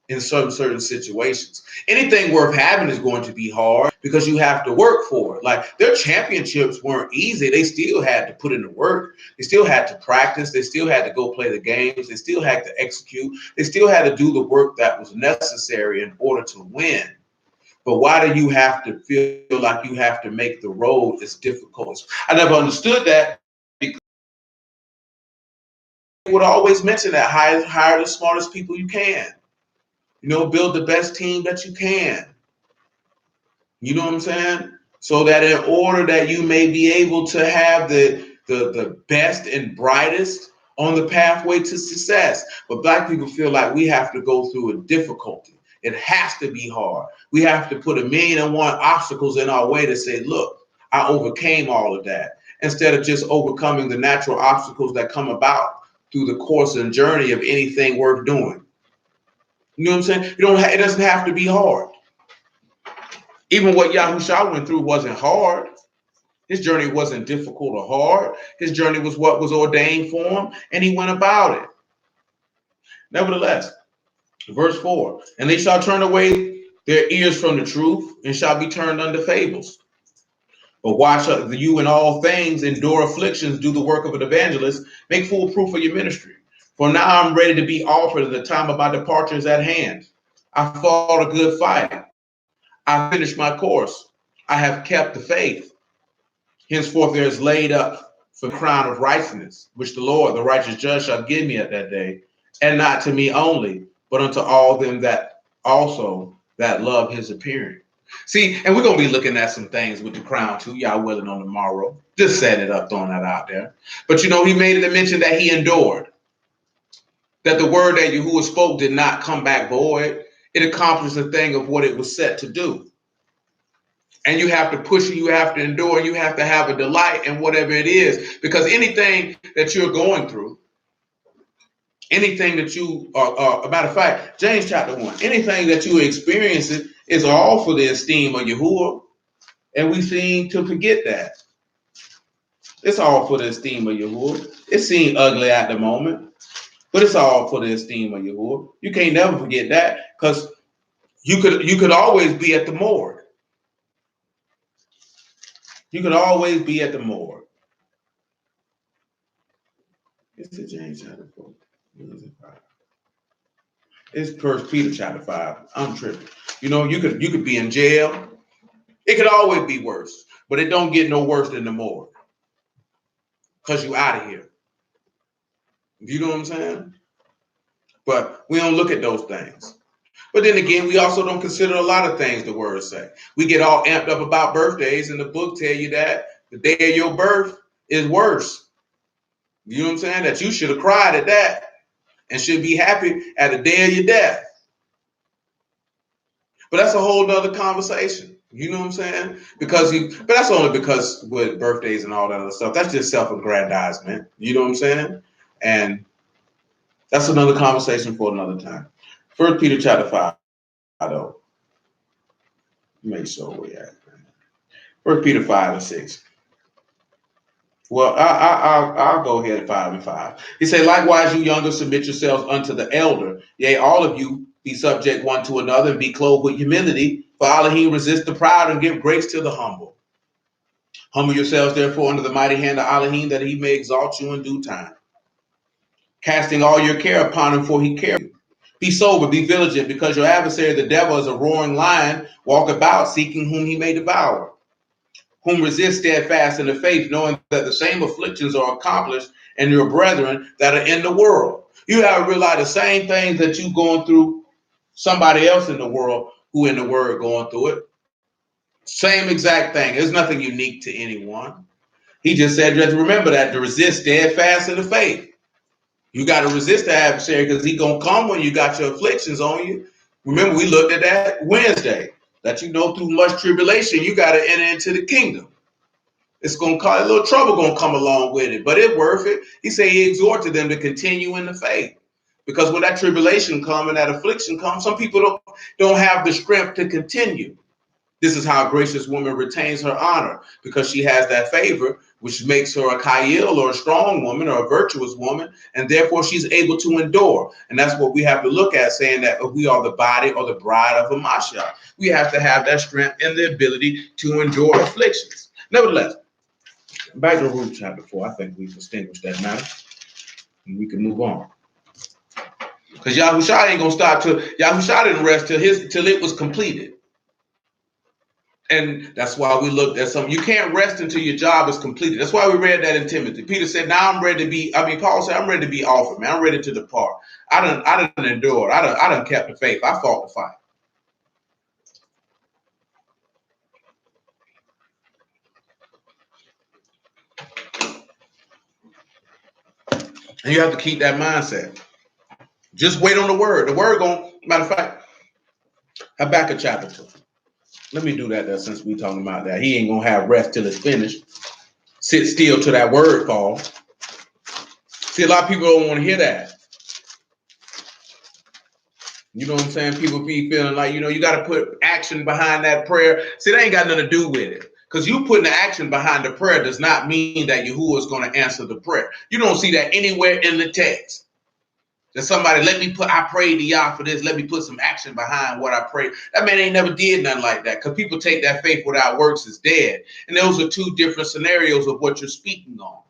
in certain situations? Anything worth having is going to be hard because you have to work for it. Like, their championships weren't easy. They still had to put in the work. They still had to practice. They still had to go play the games. They still had to execute. They still had to do the work that was necessary in order to win. But why do you have to feel like you have to make the road as difficult? I never understood that, because they would always mention that hire the smartest people you can. You know, build the best team that you can. You know what I'm saying? So that in order that you may be able to have the best and brightest on the pathway to success. But Black people feel like we have to go through a difficulty. It has to be hard. We have to put 1,000,001 obstacles in our way to say, look, I overcame all of that. Instead of just overcoming the natural obstacles that come about through the course and journey of anything worth doing. You know what I'm saying? It doesn't have to be hard. Even what Yahushua went through wasn't hard. His journey wasn't difficult or hard. His journey was what was ordained for him, and he went about it. Nevertheless, verse 4, and they shall turn away their ears from the truth and shall be turned unto fables. But watch you in all things, endure afflictions, do the work of an evangelist, make full proof of your ministry. For now I'm ready to be offered, and the time of my departure is at hand. I fought a good fight. I finished my course. I have kept the faith. Henceforth there is laid up for the crown of righteousness, which the Lord, the righteous judge, shall give me at that day, and not to me only, but unto all them that also that love his appearing. See, and we're going to be looking at some things with the crown too, y'all willing, on tomorrow. Just set it up, throwing that out there. But you know, he made it a mention that he endured, that the word that Yahuwah spoke did not come back void. It accomplished the thing of what it was set to do. And you have to push, you have to endure, you have to have a delight in whatever it is. Because anything that you're going through, anything that you are, a matter of fact, James chapter 1, anything that you are experiencing is all for the esteem of Yahuwah. And we seem to forget that. It's all for the esteem of Yahuwah. It seems ugly at the moment, but it's all for the esteem of Yahuwah. You can't never forget that, because you could always be at the morgue. You could always be at the morgue. It's the James chapter 4. It's First Peter chapter 5. I'm tripping. You know, you could be in jail. It could always be worse, but it don't get no worse than the morgue, because you out of here. You know what I'm saying? But we don't look at those things. But then again, we also don't consider a lot of things the word say. We get all amped up about birthdays, and the book tell you that the day of your birth is worse. You know what I'm saying? That you should have cried at that. and should be happy at the day of your death. But that's a whole nother conversation. You know what I'm saying? But that's only because with birthdays and all that other stuff, that's just self-aggrandizement. You know what I'm saying? And that's another conversation for another time. 1 Peter chapter 5, though. Make sure we at. 1 Peter 5 and 6. Well, I'll go ahead at 5 and 5. He said, likewise, you younger, submit yourselves unto the elder. Yea, all of you be subject one to another and be clothed with humility. For Elohim resist the proud and give grace to the humble. Humble yourselves, therefore, under the mighty hand of Elohim, that he may exalt you in due time. Casting all your care upon him, for he cares. Be sober, be vigilant, because your adversary, the devil, is a roaring lion, walk about, seeking whom he may devour. Whom resist steadfast in the faith, knowing that the same afflictions are accomplished in your brethren that are in the world. You have to realize the same things that you're going through, somebody else in the world who in the word going through it. Same exact thing. There's nothing unique to anyone. He just said, just remember that, to resist steadfast in the faith. You got to resist the adversary because he's going to come when you got your afflictions on you. Remember, we looked at that Wednesday, that through much tribulation, you got to enter into the kingdom. It's going to cause a little trouble going to come along with it, but it's worth it. He said he exhorted them to continue in the faith. Because when that tribulation comes and that affliction comes, some people don't have the strength to continue. This is how a gracious woman retains her honor, because she has that favor, which makes her a Kayil or a strong woman or a virtuous woman, and therefore she's able to endure. And that's what we have to look at, saying that if we are the body or the bride of a Mashal, we have to have that strength and the ability to endure afflictions. Nevertheless, back to Ruth chapter 4. I think we've distinguished that matter, and we can move on. Because Yahusha ain't gonna stop till Yahusha didn't rest till it was completed. And that's why we looked at some. You can't rest until your job is completed. That's why we read that in Timothy. Peter said, now I'm ready to be, Paul said, I'm ready to be offered, man. I'm ready to depart. I done endured. I done kept the faith. I fought the fight. And you have to keep that mindset. Just wait on the word. The word matter of fact, Habakkuk chapter 2. Let me do that there, since we talking about that. He ain't gonna have rest till it's finished. Sit still till that word falls. See, a lot of people don't want to hear that. You know what I'm saying? People be feeling like, you got to put action behind that prayer. See, that ain't got nothing to do with it. Because you putting the action behind the prayer does not mean that Yahuwah is going to answer the prayer. You don't see that anywhere in the text. That somebody, I prayed to Yah for this. Let me put some action behind what I prayed. That man ain't never did nothing like that, because people take that faith without works as dead. And those are two different scenarios of what you're speaking on.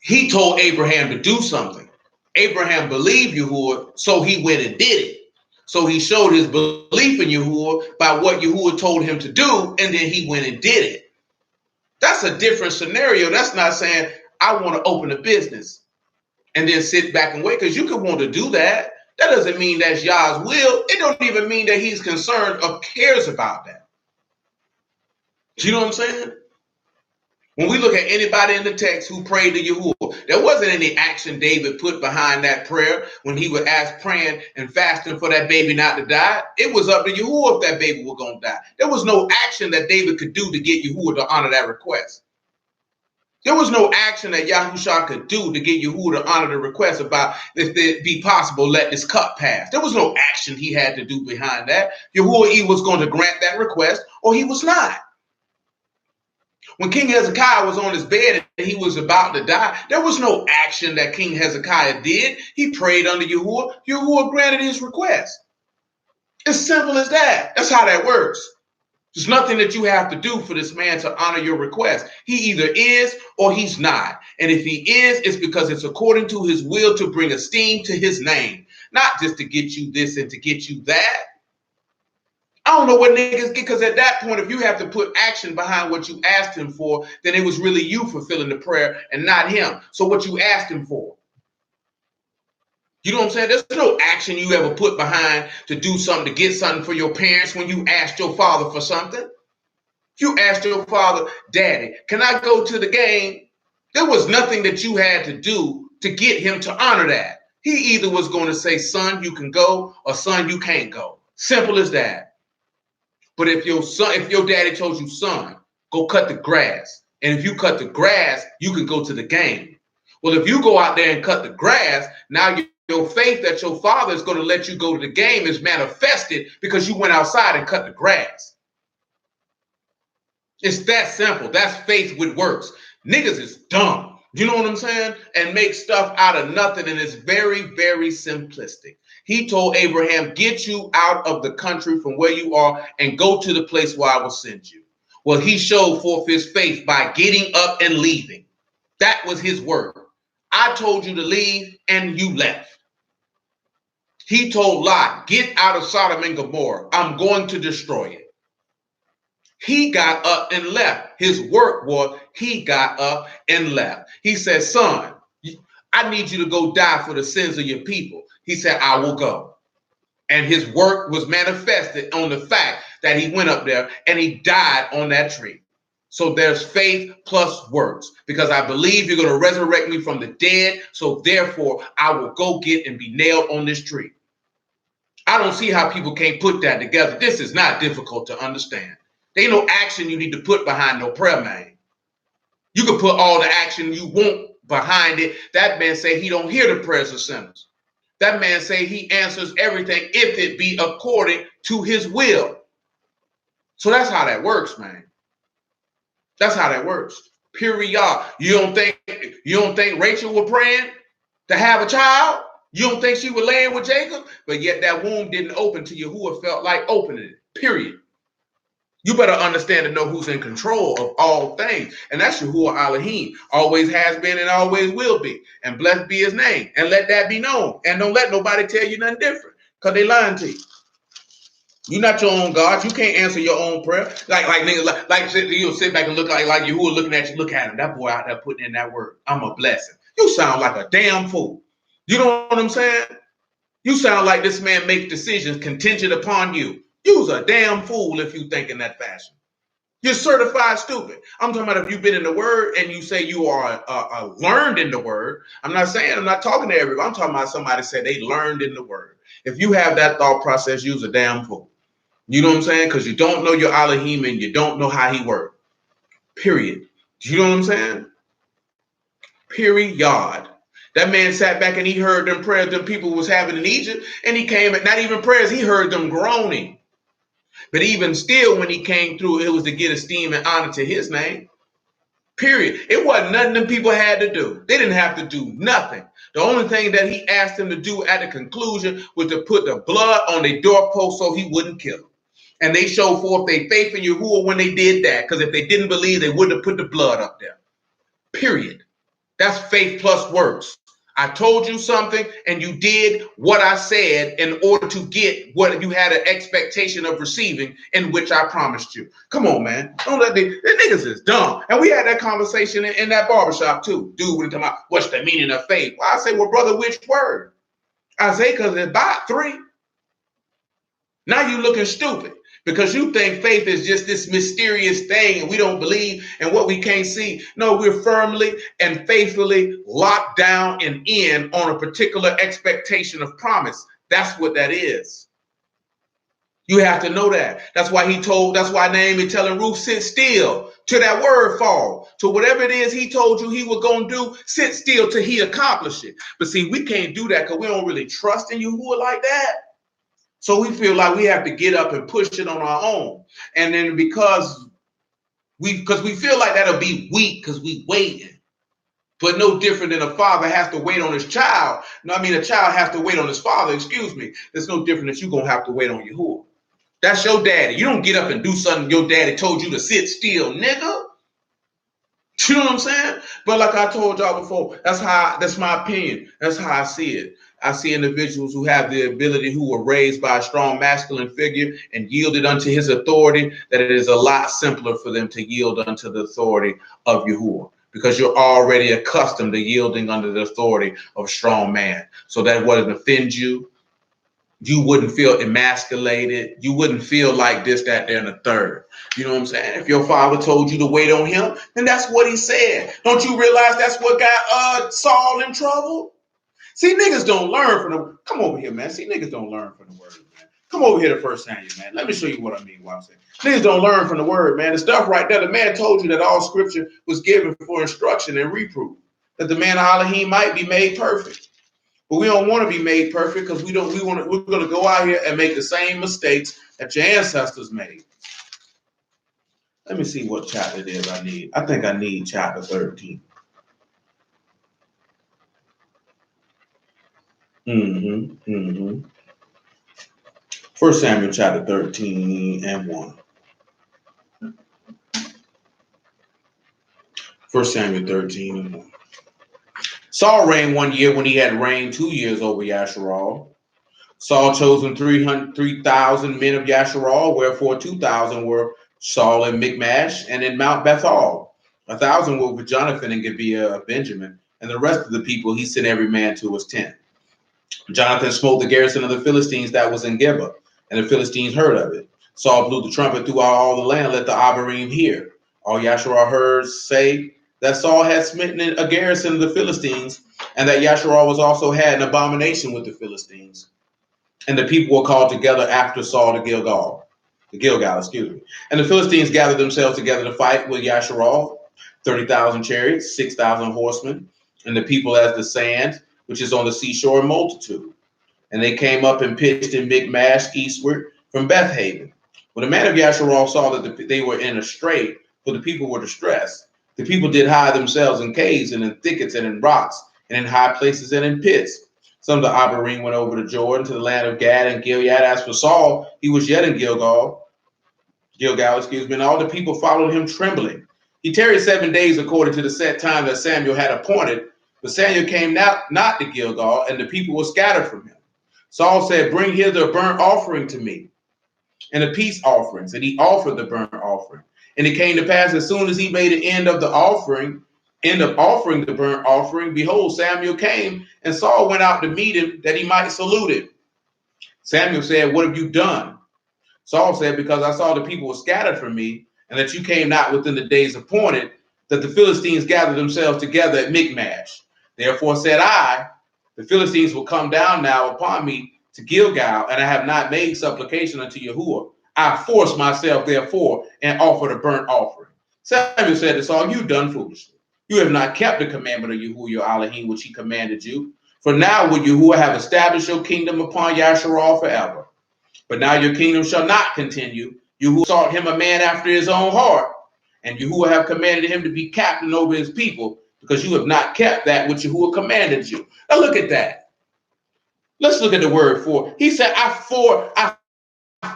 He told Abraham to do something. Abraham believed Yahuwah, so he went and did it. So he showed his belief in Yahuwah by what Yahuwah told him to do, and then he went and did it. That's a different scenario. That's not saying, I want to open a business and then sit back and wait, because you could want to do that. That doesn't mean that's Yah's will. It don't even mean that he's concerned or cares about that. You know what I'm saying? When we look at anybody in the text who prayed to Yahuwah, there wasn't any action David put behind that prayer when he would ask, praying and fasting for that baby not to die. It was up to Yahuwah if that baby was going to die. There was no action that David could do to get Yahuwah to honor that request. There was no action that Yahusha could do to get Yahuwah to honor the request about, if it be possible, let this cup pass. There was no action he had to do behind that. Yahuwah either was going to grant that request or he was not. When King Hezekiah was on his bed and he was about to die, there was no action that King Hezekiah did. He prayed unto Yahuwah. Yahuwah granted his request. It's simple as that. That's how that works. There's nothing that you have to do for this man to honor your request. He either is or he's not. And if he is, it's because it's according to his will to bring esteem to his name, not just to get you this and to get you that. I don't know what niggas get, because at that point, if you have to put action behind what you asked him for, then it was really you fulfilling the prayer and not him. So what you asked him for. You know what I'm saying? There's no action you ever put behind to do something, to get something for your parents when you asked your father for something. You asked your father, Daddy, can I go to the game? There was nothing that you had to do to get him to honor that. He either was going to say, son, you can go, or son, you can't go. Simple as that. But if your daddy told you, son, go cut the grass, and if you cut the grass, you can go to the game. Well, if you go out there and cut the grass, now your faith that your father is going to let you go to the game is manifested because you went outside and cut the grass. It's that simple. That's faith with works. Niggas is dumb. You know what I'm saying? And make stuff out of nothing. And it's very, very simplistic. He told Abraham, get you out of the country from where you are and go to the place where I will send you. Well, he showed forth his faith by getting up and leaving. That was his word. I told you to leave and you left. He told Lot, get out of Sodom and Gomorrah. I'm going to destroy it. He got up and left. His work was he got up and left. He said, son, I need you to go die for the sins of your people. He said, I will go. And his work was manifested on the fact that he went up there and he died on that tree. So there's faith plus works, because I believe you're going to resurrect me from the dead. So therefore, I will go get and be nailed on this tree. I don't see how people can't put that together. This is not difficult to understand. There ain't no action you need to put behind no prayer, man. You can put all the action you want behind it. That man say he don't hear the prayers of sinners. That man say he answers everything if it be according to his will. So that's how that works, man. That's how that works. Period. You don't think Rachel was praying to have a child? You don't think she was laying with Jacob? But yet that womb didn't open to Yahuwah felt like opening it. Period. You better understand and know who's in control of all things. And that's Yahuwah Elohim. Always has been and always will be. And blessed be his name. And let that be known. And don't let nobody tell you nothing different, because they lying to you. You're not your own God. You can't answer your own prayer. Like niggas, like you'll sit back and look like Yahuwah looking at you. Look at him. That boy out there putting in that word. I'm a blessing. You sound like a damn fool. You know what I'm saying? You sound like this man makes decisions contingent upon you. You's a damn fool if you think in that fashion. You're certified stupid. I'm talking about if you've been in the word and you say you are learned in the word. I'm not talking to everybody. I'm talking about somebody said they learned in the word. If you have that thought process, you's a damn fool. You know what I'm saying? Because you don't know your Elohim and you don't know how he works. Period. You know what I'm saying? Period. That man sat back and he heard them prayers them people was having in Egypt, and he came, not even prayers, he heard them groaning. But even still, when he came through, it was to get esteem and honor to his name. Period. It wasn't nothing them people had to do. They didn't have to do nothing. The only thing that he asked them to do at the conclusion was to put the blood on their doorpost so he wouldn't kill them. And they showed forth their faith in Yahuwah when they did that, because if they didn't believe, they wouldn't have put the blood up there. Period. That's faith plus works. I told you something and you did what I said in order to get what you had an expectation of receiving, in which I promised you. Come on, man. Don't let the niggas is dumb. And we had that conversation in that barbershop too. Dude was talking about what's the meaning of faith. Well, I say, well, brother, which word? I say, because it's about 3. Now you looking stupid, because you think faith is just this mysterious thing and we don't believe in what we can't see. No, we're firmly and faithfully locked down and in on a particular expectation of promise. That's what that is. You have to know that. That's why Naomi telling Ruth, sit still till that word fall. To whatever it is he told you he was going to do, sit still till he accomplish it. But see, we can't do that because we don't really trust in Yahuwah like that. So we feel like we have to get up and push it on our own. And then because we feel like that'll be weak because we waiting. But no different than a father has to wait on his child. No, I mean, a child has to wait on his father, excuse me. There's no different that you're going to have to wait on Yahuwah. That's your daddy. You don't get up and do something your daddy told you to sit still, nigga. You know what I'm saying? But like I told y'all before, that's my opinion. That's how I see it. I see individuals who have the ability, who were raised by a strong masculine figure and yielded unto his authority, that it is a lot simpler for them to yield unto the authority of Yahuwah, because you're already accustomed to yielding under the authority of a strong man. So that wouldn't offend you. You wouldn't feel emasculated. You wouldn't feel like this, that, there, and the third. You know what I'm saying? If your father told you to wait on him, then that's what he said. Don't you realize that's what got Saul in trouble? See, niggas don't learn from the. Come over here, man. See, niggas don't learn from the word, man. Come over here to First Samuel, man. Let me show you what I mean. What I'm saying. Niggas don't learn from the word, man. The stuff right there. The man told you that all scripture was given for instruction and reproof. That the man of Elohim might be made perfect. But we don't want to be made perfect because we're going to go out here and make the same mistakes that your ancestors made. Let me see what chapter it is I need. I think I need chapter 13. First Samuel chapter 13 and 1. First Samuel 13 and 1. Saul reigned 1 year when he had reigned 2 years over Yasharal. Saul chosen 3,000 men of Yasharal, wherefore 2,000 were Saul in Michmash and in Mount Bethel. 1,000 were with Jonathan in Gibeah of Benjamin, and the rest of the people he sent every man to his tent. Jonathan smote the garrison of the Philistines that was in Gibeah, and the Philistines heard of it. Saul blew the trumpet throughout all the land, let the Abirim hear. All Yasharal heard say that Saul had smitten a garrison of the Philistines, and that Yasharal was also had an abomination with the Philistines. And the people were called together after Saul to Gilgal. And the Philistines gathered themselves together to fight with Yasharal, 30,000 chariots, 6,000 horsemen, and the people as the sand, which is on the seashore, in multitude. And they came up and pitched in Michmash eastward from Bethaven. When the man of Yasharal saw that they were in a strait, for the people were distressed, the people did hide themselves in caves and in thickets and in rocks and in high places and in pits. Some of the Abirim went over to Jordan, to the land of Gad and Gilead. As for Saul, he was yet in Gilgal, and all the people followed him trembling. He tarried 7 days according to the set time that Samuel had appointed, but Samuel came not to Gilgal, and the people were scattered from him. Saul said, "Bring hither a burnt offering to me, and the peace offerings," and he offered the burnt offering. And it came to pass, as soon as he made an end of offering the burnt offering, behold, Samuel came, and Saul went out to meet him that he might salute him. Samuel said, "What have you done?" Saul said, "Because I saw the people were scattered from me, and that you came not within the days appointed, that the Philistines gathered themselves together at Michmash. Therefore said I, the Philistines will come down now upon me to Gilgal, and I have not made supplication unto Yahuwah. I forced myself, therefore, and offered a burnt offering." Samuel said to Saul, "You've done foolishly. You have not kept the commandment of Yahuwah your Elohim, which he commanded you. For now would Yahuwah have established your kingdom upon Yasharal forever. But now your kingdom shall not continue. Yahuwah sought him a man after his own heart, and Yahuwah have commanded him to be captain over his people, because you have not kept that which Yahuwah commanded you." Now look at that. Let's look at the word for. He said, I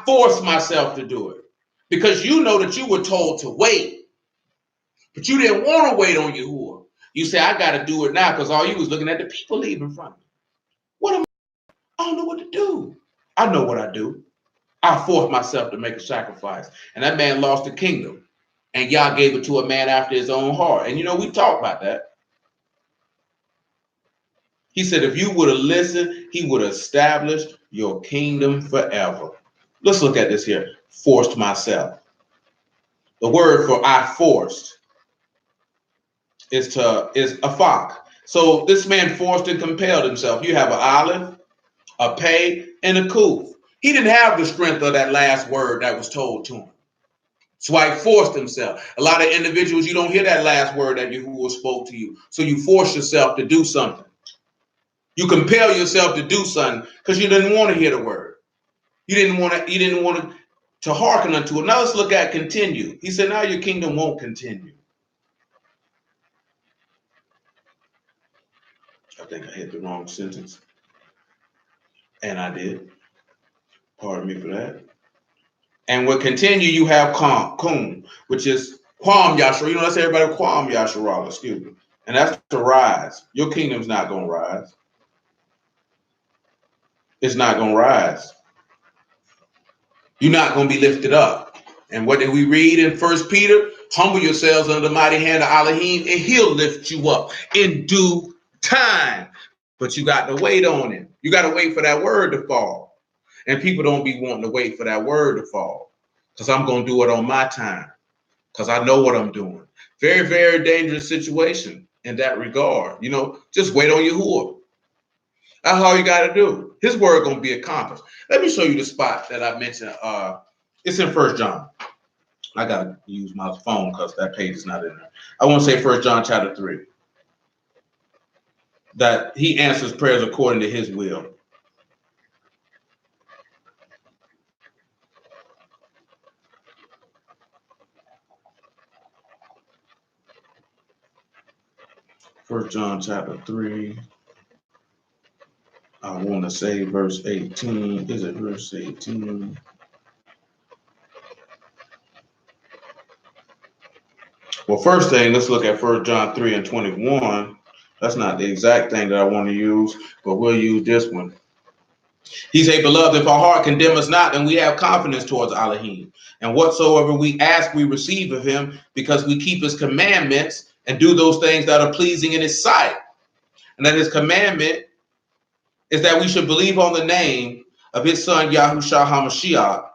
forced myself to do it. Because you know that you were told to wait. But you didn't want to wait on Yahuwah. You say, "I got to do it now," because all you was looking at the people leaving from me. What am I don't know what to do. I know what I do. I forced myself to make a sacrifice. And that man lost the kingdom. And Yah gave it to a man after his own heart. And we talked about that. He said, if you would have listened, he would have established your kingdom forever. Let's look at this here. Forced myself. The word for "I forced" is afak. So this man forced and compelled himself. You have an aleph, a pay, and a kuf. He didn't have the strength of that last word that was told to him. That's why he forced himself. A lot of individuals, you don't hear that last word that Yahuwah spoke to you. So you force yourself to do something. You compel yourself to do something because you didn't want to hear the word. You didn't want to hearken unto it. Now let's look at continue. He said, now your kingdom won't continue. I think I hit the wrong sentence. And I did. Pardon me for that. And with continue, you have kum, which is quam yashar. Let's say everybody quam yashar, excuse me. And that's to rise. Your kingdom's not going to rise. It's not going to rise. You're not going to be lifted up. And what did we read in 1 Peter? Humble yourselves under the mighty hand of Elohim, and he'll lift you up in due time. But you got to wait on him. You got to wait for that word to fall. And people don't be wanting to wait for that word to fall, because I'm going to do it on my time, because I know what I'm doing. Very, very dangerous situation in that regard. Just wait on Yahuwah. That's all you got to do. His word going to be accomplished. Let me show you the spot that I mentioned. It's in 1 John. I got to use my phone because that page is not in there. I want to say 1 John chapter 3. That he answers prayers according to his will. First John chapter 3. I want to say verse 18. Is it verse 18? Well, first thing, let's look at 1 John 3 and 21. That's not the exact thing that I want to use, but we'll use this one. He said, beloved, if our heart condemn us not, then we have confidence towards Elohim. And whatsoever we ask, we receive of him, because we keep his commandments and do those things that are pleasing in his sight. And that his commandment is that we should believe on the name of his son, Yahushua HaMashiach,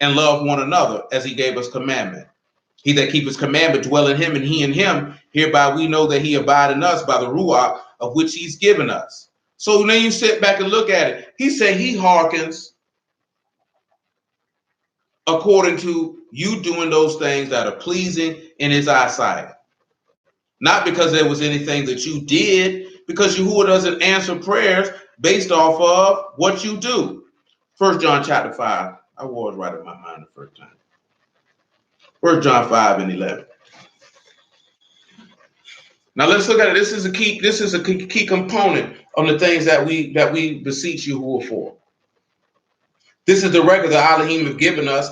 and love one another as he gave us commandment. He that keepeth his commandment dwell in him, and he in him. Hereby we know that he abide in us by the Ruach of which he's given us. So then you sit back and look at it. He said he hearkens according to you doing those things that are pleasing in his eyesight. Not because there was anything that you did, because Yahuwah doesn't answer prayers based off of what you do. 1 John chapter 5. I was right in my mind the first time. 1 John 5 and 11. Now let's look at it. This is a key component on the things that we beseech Yahuwah for. This is the record that Elohim have given us,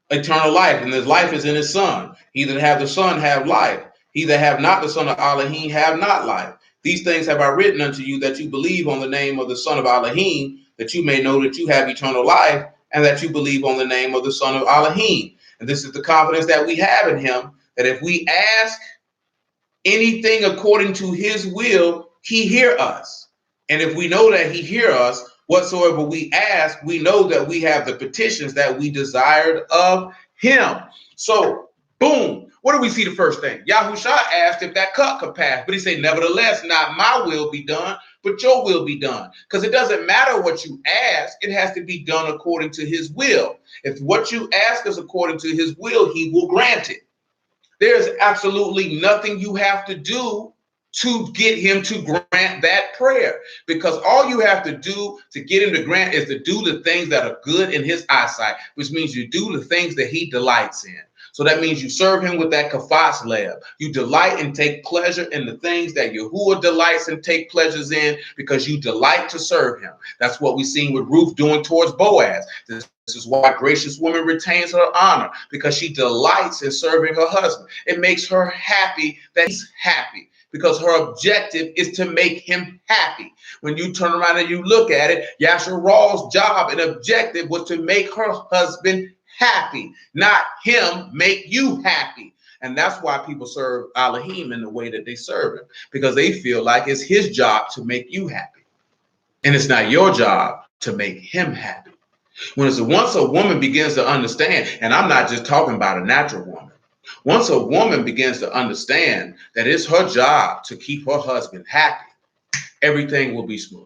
eternal life, and this life is in his son. He that have the son have life. He that have not the son of Elohim have not life. These things have I written unto you, that you believe on the name of the son of Elohim, that you may know that you have eternal life, and that you believe on the name of the son of Elohim. And this is the confidence that we have in him, that if we ask anything according to his will, he hear us. And if we know that he hear us, whatsoever we ask, we know that we have the petitions that we desired of him. So, boom. What do we see the first thing? Yahushua asked if that cup could pass, but he said, nevertheless, not my will be done, but your will be done. Because it doesn't matter what you ask, it has to be done according to his will. If what you ask is according to his will, he will grant it. There's absolutely nothing you have to do to get him to grant that prayer, because all you have to do to get him to grant is to do the things that are good in his eyesight, which means you do the things that he delights in. So that means you serve him with that kafas leb. You delight and take pleasure in the things that Yahuwah delights and take pleasures in, because you delight to serve him. That's what we've seen with Ruth doing towards Boaz. This is why a gracious woman retains her honor, because she delights in serving her husband. It makes her happy that he's happy, because her objective is to make him happy. When you turn around and you look at it, Yasharal's job and objective was to make her husband happy, not him make you happy. And that's why people serve Elohim in the way that they serve him, because they feel like it's his job to make you happy. And it's not your job to make him happy. Once a woman begins to understand, and I'm not just talking about a natural woman, once a woman begins to understand that it's her job to keep her husband happy, everything will be smooth.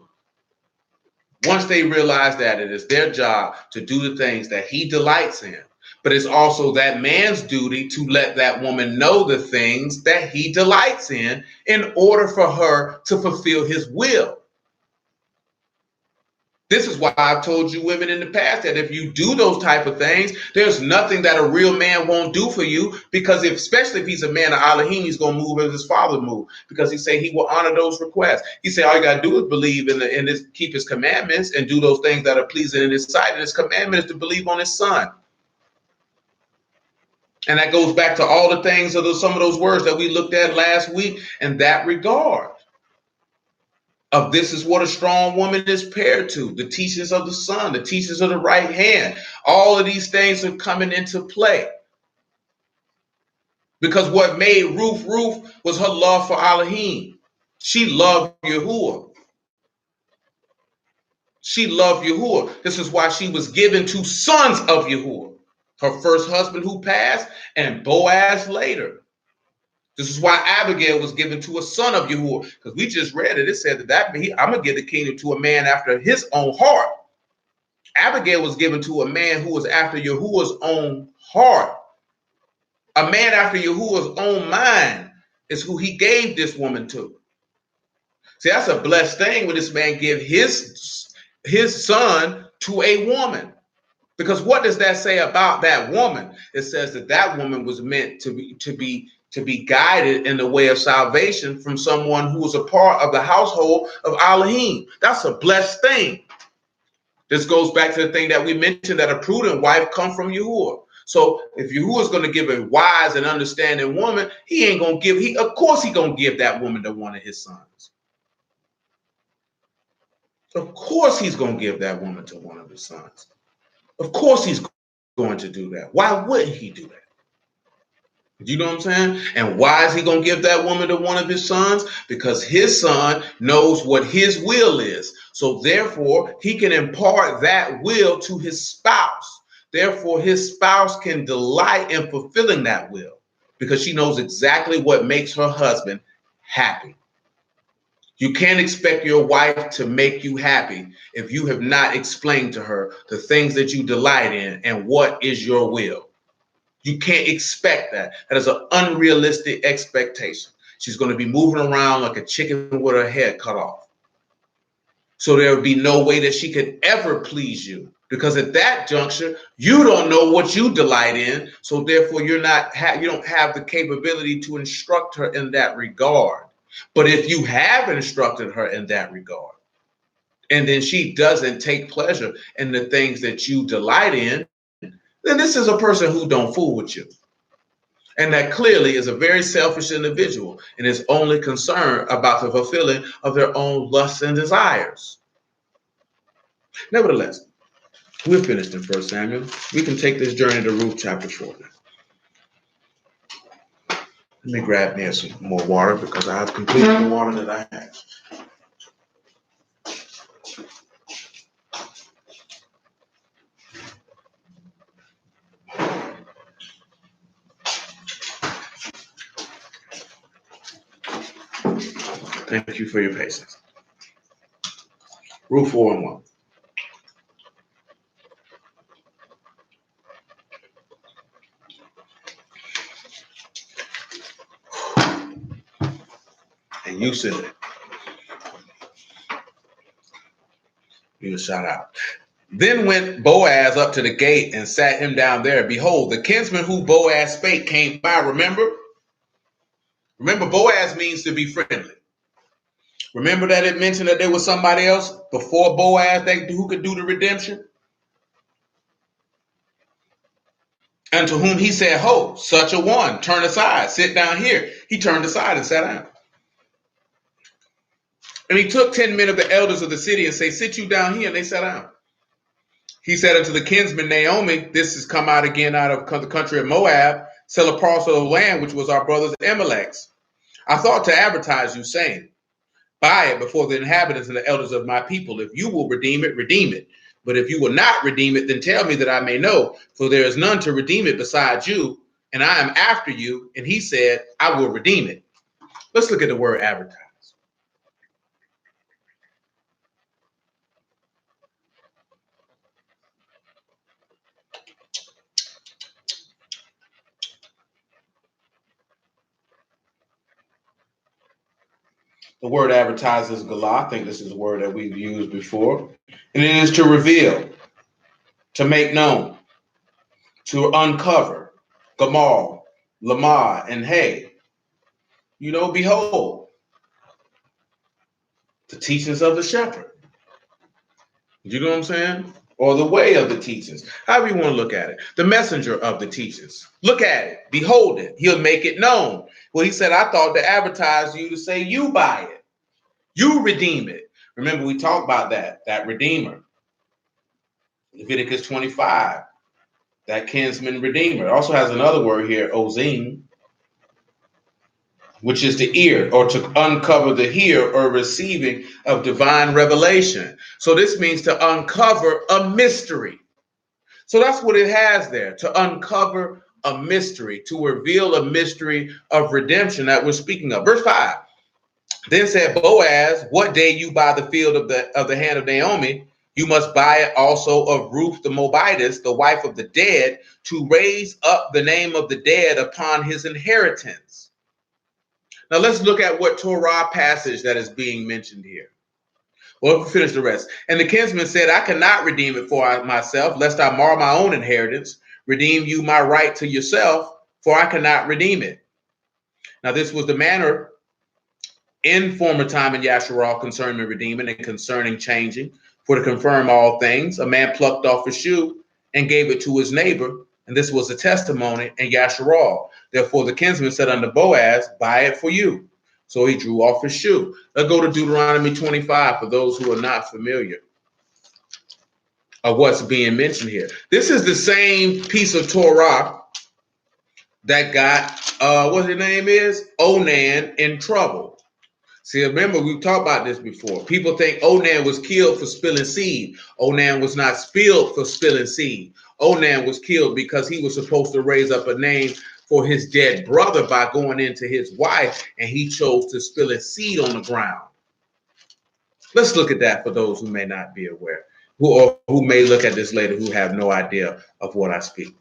Once they realize that it is their job to do the things that he delights in, but it's also that man's duty to let that woman know the things that he delights in order for her to fulfill his will. This is why I've told you women in the past that if you do those type of things, there's nothing that a real man won't do for you, because especially if he's a man of Elohim, he's going to move as his father moved, because he said he will honor those requests. He said all you got to do is believe in this, keep his commandments and do those things that are pleasing in his sight. And his commandment is to believe on his son. And that goes back to all the things of some of those words that we looked at last week in that regard. Of this is what a strong woman is paired to, the teachings of the son, the teachings of the right hand. All of these things are coming into play. Because what made Ruth was her love for Elohim. She loved Yahuwah. She loved Yahuwah. This is why she was given to sons of Yahuwah. Her first husband who passed, and Boaz later. This is why Abigail was given to a son of Yahuwah. Because we just read it. It said I'm going to give the kingdom to a man after his own heart. Abigail was given to a man who was after Yahuwah's own heart. A man after Yahuwah's own mind is who he gave this woman to. See, that's a blessed thing when this man give his son to a woman. Because what does that say about that woman? It says that that woman was meant to be guided in the way of salvation from someone who was a part of the household of Elohim. That's a blessed thing. This goes back to the thing that we mentioned, that a prudent wife come from Yahuwah. So if Yahuwah is going to give a wise and understanding woman, he ain't going to give, of course he going to give that woman to one of his sons. Of course he's going to give that woman to one of his sons. Of course he's going to do that. Why wouldn't he do that? You know what I'm saying? And why is he going to give that woman to one of his sons? Because his son knows what his will is. So therefore, he can impart that will to his spouse. Therefore, his spouse can delight in fulfilling that will because she knows exactly what makes her husband happy. You can't expect your wife to make you happy if you have not explained to her the things that you delight in and what is your will. You can't expect that. That is an unrealistic expectation. She's going to be moving around like a chicken with her head cut off. So there would be no way that she could ever please you, because at that juncture, you don't know what you delight in. So therefore, you don't have the capability to instruct her in that regard. But if you have instructed her in that regard, and then she doesn't take pleasure in the things that you delight in, then this is a person who don't fool with you. And that clearly is a very selfish individual and is only concerned about the fulfilling of their own lusts and desires. Nevertheless, we're finished in 1 Samuel. We can take this journey to Ruth chapter 4 now. Let me grab me some more water because I have completed the water that I have. Thank you for your patience. Ruth 4:1. And you said it. You shout out. Then went Boaz up to the gate and sat him down there. Behold, the kinsman who Boaz spake came by. Remember, Boaz means to be friendly. Remember that it mentioned that there was somebody else before Boaz who could do the redemption? And to whom he said, ho, such a one, turn aside, sit down here. He turned aside and sat down. And he took 10 men of the elders of the city and said, sit you down here, and they sat down. He said unto the kinsman Naomi, this has come out again out of the country of Moab, sell a parcel of land which was our brother's Amalek's. I thought to advertise you, saying, buy it before the inhabitants and the elders of my people. If you will redeem it, redeem it. But if you will not redeem it, then tell me that I may know, for there is none to redeem it besides you, and I am after you. And he said, I will redeem it. Let's look at the word advertise. The word advertise is galah. I think this is a word that we've used before. And it is to reveal, to make known, to uncover, gamal, lamah, and hey. You know, behold, the teachings of the shepherd. You know what I'm saying? Or the way of the teachings. However you want to look at it. The messenger of the teachings. Look at it. Behold it. He'll make it known. Well, he said, I thought to advertise you to say you buy it. You redeem it. Remember, we talked about that redeemer. Leviticus 25, that kinsman redeemer. It also has another word here, ozim, which is the ear, or to uncover the hear or receiving of divine revelation. So this means to uncover a mystery. So that's what it has there, to uncover a mystery, to reveal a mystery of redemption that we're speaking of. Verse 5. Then said Boaz, what day you buy the field of the hand of Naomi, you must buy it also of Ruth the Moabitess, the wife of the dead, to raise up the name of the dead upon his inheritance. Now let's look at what Torah passage that is being mentioned here. Well, we'll finish the rest. And the kinsman said, I cannot redeem it for myself, lest I mar my own inheritance. Redeem you my right to yourself, for I cannot redeem it. Now this was the manner in former time in Yasharal concerning redeeming and concerning changing. For to confirm all things, a man plucked off his shoe and gave it to his neighbor. And this was a testimony in Yasharal. Therefore the kinsman said unto Boaz, buy it for you. So he drew off his shoe. Let's go to Deuteronomy 25 for those who are not familiar of what's being mentioned here. This is the same piece of Torah that got, what his name is? Onan in trouble. See, remember, we've talked about this before. People think Onan was killed for spilling seed. Onan was not spilled for spilling seed. Onan was killed because he was supposed to raise up a name for his dead brother by going into his wife, and he chose to spill his seed on the ground. Let's look at that for those who may not be aware, who may look at this later who have no idea of what I speak.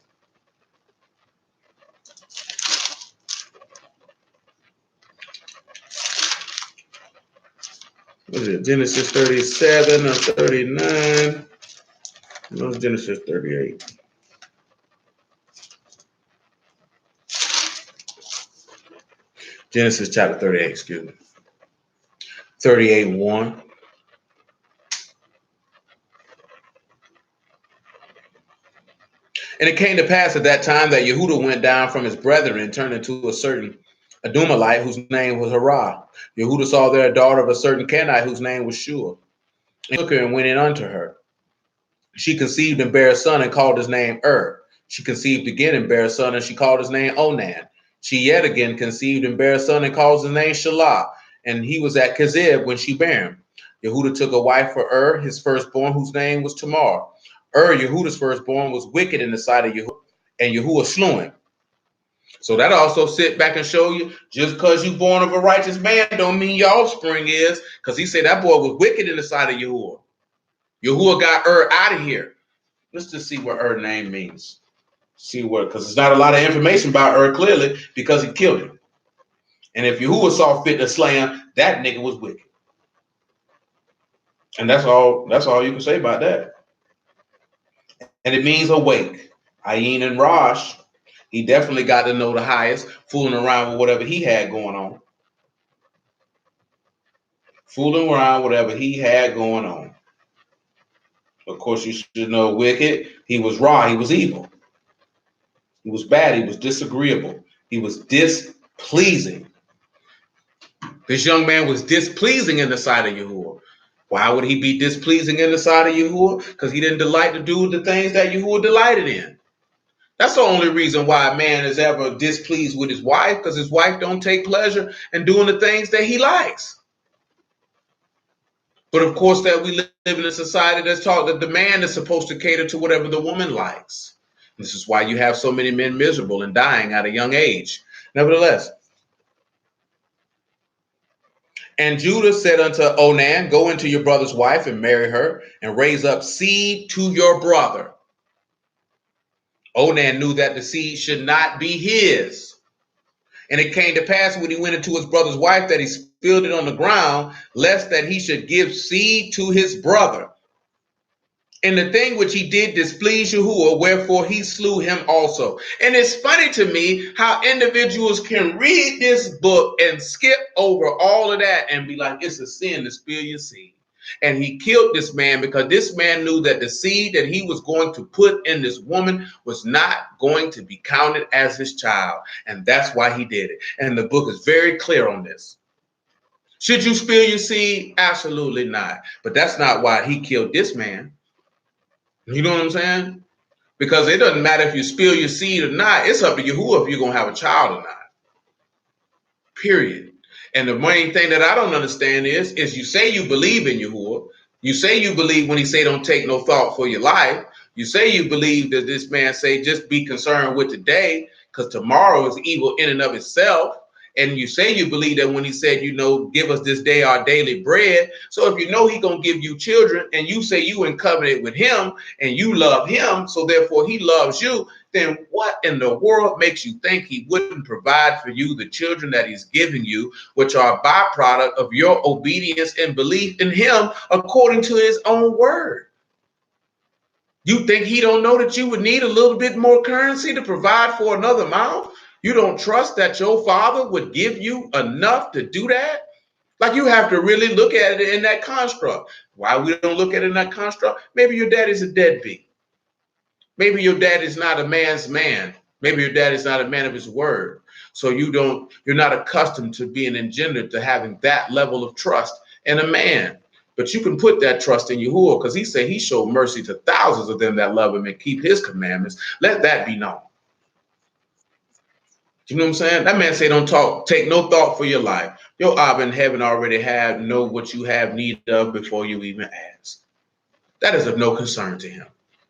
What is it? Genesis 37 or 39? No, it's Genesis 38. Genesis chapter 38, excuse me. 38:1. And it came to pass at that time that Yehuda went down from his brethren and turned into a certain Adumalite whose name was Harah. Yehuda saw there a daughter of a certain Kenite whose name was Shua. And took her and went in unto her. She conceived and bare a son and called his name She conceived again and bare a son and she called his name Onan. She yet again conceived and bare a son and called his name Shelah. And he was at Kezib when she bare him. Yehuda took a wife for his firstborn, whose name was Tamar. Yehuda's firstborn, was wicked in the sight of Yehuda, and Yehuda slew him. So that also sit back and show you, just because you born of a righteous man don't mean your offspring is, because he said that boy was wicked in the sight of Yehuda. Yehuda got out of here. Let's just see what name means. See what, because there's not a lot of information about clearly, because he killed him. And if Yehuda saw fit to slay him, that nigga was wicked. And that's all you can say about that. And it means awake. Ayin and Rosh, he definitely got to know the highest, fooling around with whatever he had going on. Fooling around whatever he had going on. Of course, you should know wicked. He was raw. He was evil. He was bad. He was disagreeable. He was displeasing. This young man was displeasing in the sight of Yahuwah. Why would he be displeasing in the sight of Yahuwah? Because he didn't delight to do the things that Yahuwah delighted in. That's the only reason why a man is ever displeased with his wife, because his wife don't take pleasure in doing the things that he likes. But of course, that we live in a society that's taught that the man is supposed to cater to whatever the woman likes. This is why you have so many men miserable and dying at a young age. Nevertheless, and Judah said unto Onan, go into your brother's wife and marry her and raise up seed to your brother. Onan knew that the seed should not be his. And it came to pass when he went into his brother's wife that he spilled it on the ground, lest that he should give seed to his brother. And the thing which he did displeased Yahuwah, wherefore he slew him also. And it's funny to me how individuals can read this book and skip over all of that and be like, it's a sin to spill your seed. And he killed this man because this man knew that the seed that he was going to put in this woman was not going to be counted as his child. And that's why he did it. And the book is very clear on this. Should you spill your seed? Absolutely not. But that's not why he killed this man. You know what I'm saying? Because it doesn't matter if you spill your seed or not. It's up to Yahuwah if you're going to have a child or not. period. And the main thing that I don't understand is you say you believe in Yahuwah. You say you believe when he say don't take no thought for your life. You say you believe that this man say just be concerned with today because tomorrow is evil in and of itself. And you say you believe that when he said, give us this day our daily bread. So if you know he gonna give you children and you say you in covenant with him and you love him, so therefore he loves you, then what in the world makes you think he wouldn't provide for you the children that he's giving you, which are a byproduct of your obedience and belief in him according to his own word? You think he don't know that you would need a little bit more currency to provide for another mouth? You don't trust that your father would give you enough to do that? Like, you have to really look at it in that construct. Why we don't look at it in that construct? Maybe your dad is a deadbeat. Maybe your dad is not a man's man. Maybe your dad is not a man of his word. So you're not accustomed to being engendered to having that level of trust in a man. But you can put that trust in Yahuwah because he said he showed mercy to thousands of them that love him and keep his commandments. Let that be known. You know what I'm saying? That man say don't take no thought for your life. Your Abba in heaven already know what you have need of before you even ask. That is of no concern to him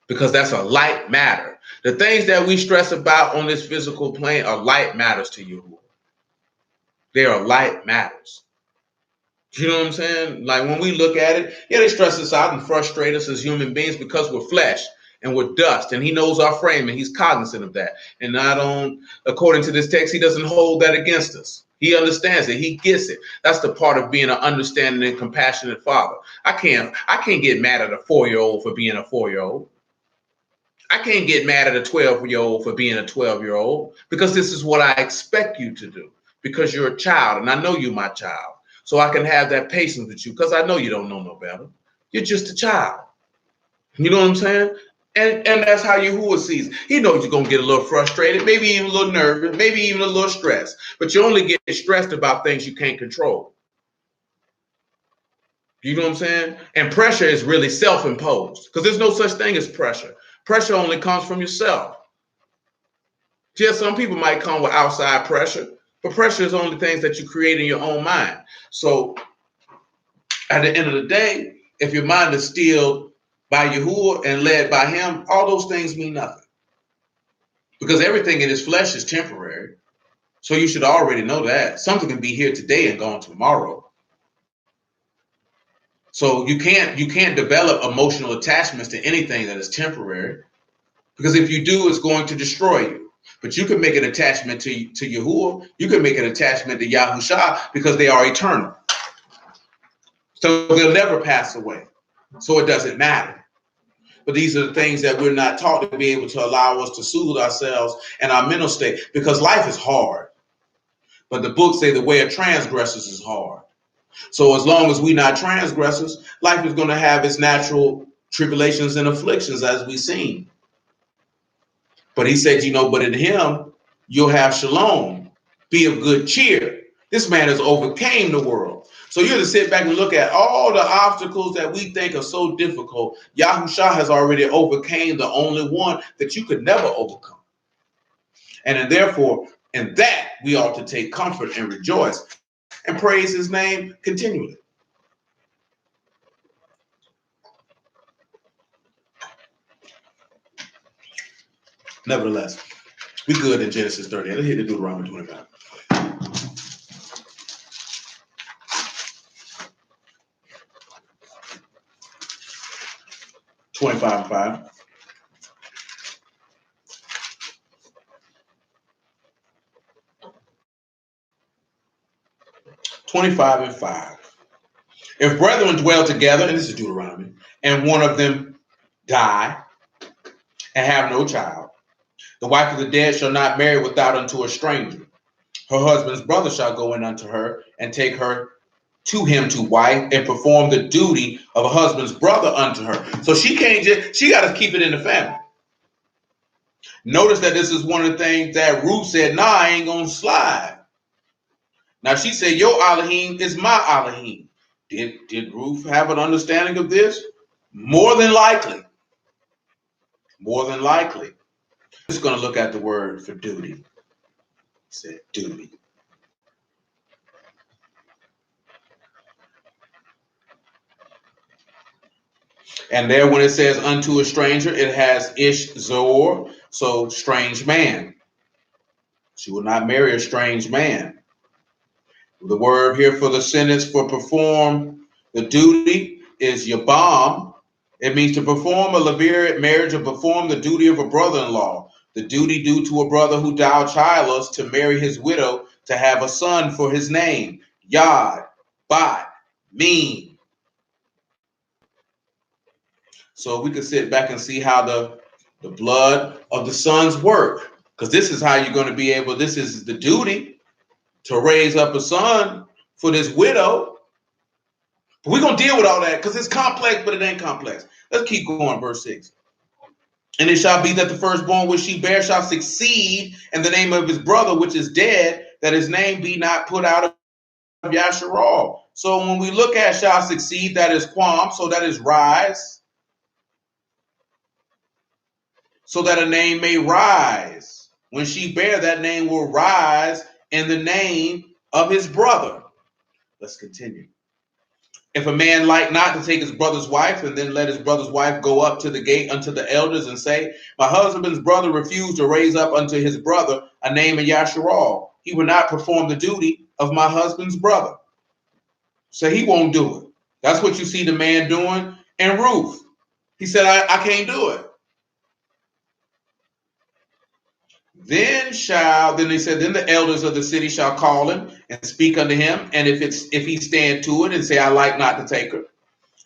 because that's a light matter. The things that we stress about on this physical plane are light matters to you. They are light matters. You know what I'm saying? Like, when we look at it, yeah, they stress us out and frustrate us as human beings because we're flesh and we're dust, and he knows our frame and he's cognizant of that. And according to this text, he doesn't hold that against us. He understands it. He gets it. That's the part of being an understanding and compassionate father. I can't get mad at a 4-year-old for being a 4-year-old. I can't get mad at a 12-year-old for being a 12-year-old because this is what I expect you to do because you're a child and I know you're my child. So I can have that patience with you because I know you don't know no better. You're just a child. You know what I'm saying? And that's how Yahuwah sees it. He knows you're going to get a little frustrated, maybe even a little nervous, maybe even a little stressed. But you only get stressed about things you can't control. You know what I'm saying? And pressure is really self-imposed because there's no such thing as pressure. Pressure only comes from yourself. Just some people might come with outside pressure, but pressure is only things that you create in your own mind. So at the end of the day, if your mind is stilled by Yahuwah and led by him, all those things mean nothing. Because everything in his flesh is temporary. So you should already know that. Something can be here today and gone tomorrow. So you can't develop emotional attachments to anything that is temporary. Because if you do, it's going to destroy you. But you can make an attachment to Yahuwah. You can make an attachment to Yahushua because they are eternal. So they'll never pass away. So it doesn't matter. But these are the things that we're not taught to be able to allow us to soothe ourselves and our mental state because life is hard. But the books say the way of transgressors is hard. So as long as we're not transgressors, life is going to have its natural tribulations and afflictions as we've seen. But he said, but in him, you'll have shalom. Be of good cheer. This man has overcame the world. So you're to sit back and look at all the obstacles that we think are so difficult. Yahushua has already overcame the only one that you could never overcome. And therefore, in that, we ought to take comfort and rejoice and praise his name continually. Nevertheless, we good in Genesis 30. Let's hit the Deuteronomy 25. 25 and 5. 25 and 5. If brethren dwell together, and this is Deuteronomy, and one of them die and have no child, the wife of the dead shall not marry without unto a stranger. Her husband's brother shall go in unto her and take her to him to wife and perform the duty of a husband's brother unto her. So she got to keep it in the family. Notice that this is one of the things that Ruth said, nah, I ain't going to slide. Now she said, your Elohim is my Elohim. Did Ruth have an understanding of this? More than likely. More than likely. Just going to look at the word for duty. He said duty. And there, when it says unto a stranger, it has ish zor, so strange man. She will not marry a strange man. The word here for the sentence for perform the duty is yabam. It means to perform a levirate marriage or perform the duty of a brother-in-law. The duty due to a brother who died childless to marry his widow to have a son for his name. Yad, bat, meen. So we could sit back and see how the blood of the sons work. Because this is how you're going to be able, this is the duty to raise up a son for this widow. But we're going to deal with all that because it's complex, but it ain't complex. Let's keep going, verse 6. And it shall be that the firstborn which she bare shall succeed in the name of his brother which is dead, that his name be not put out of Yasharal. So when we look at shall succeed, that is quam, so that is rise, so that a name may rise. When she bear, that name will rise in the name of his brother. Let's continue. If a man like not to take his brother's wife, and then let his brother's wife go up to the gate unto the elders and say, my husband's brother refused to raise up unto his brother a name in Yasharal. He will not perform the duty of my husband's brother. So he won't do it. That's what you see the man doing in Ruth. He said, I can't do it. Then they said, then the elders of the city shall call him and speak unto him. And if he stand to it and say, I like not to take her,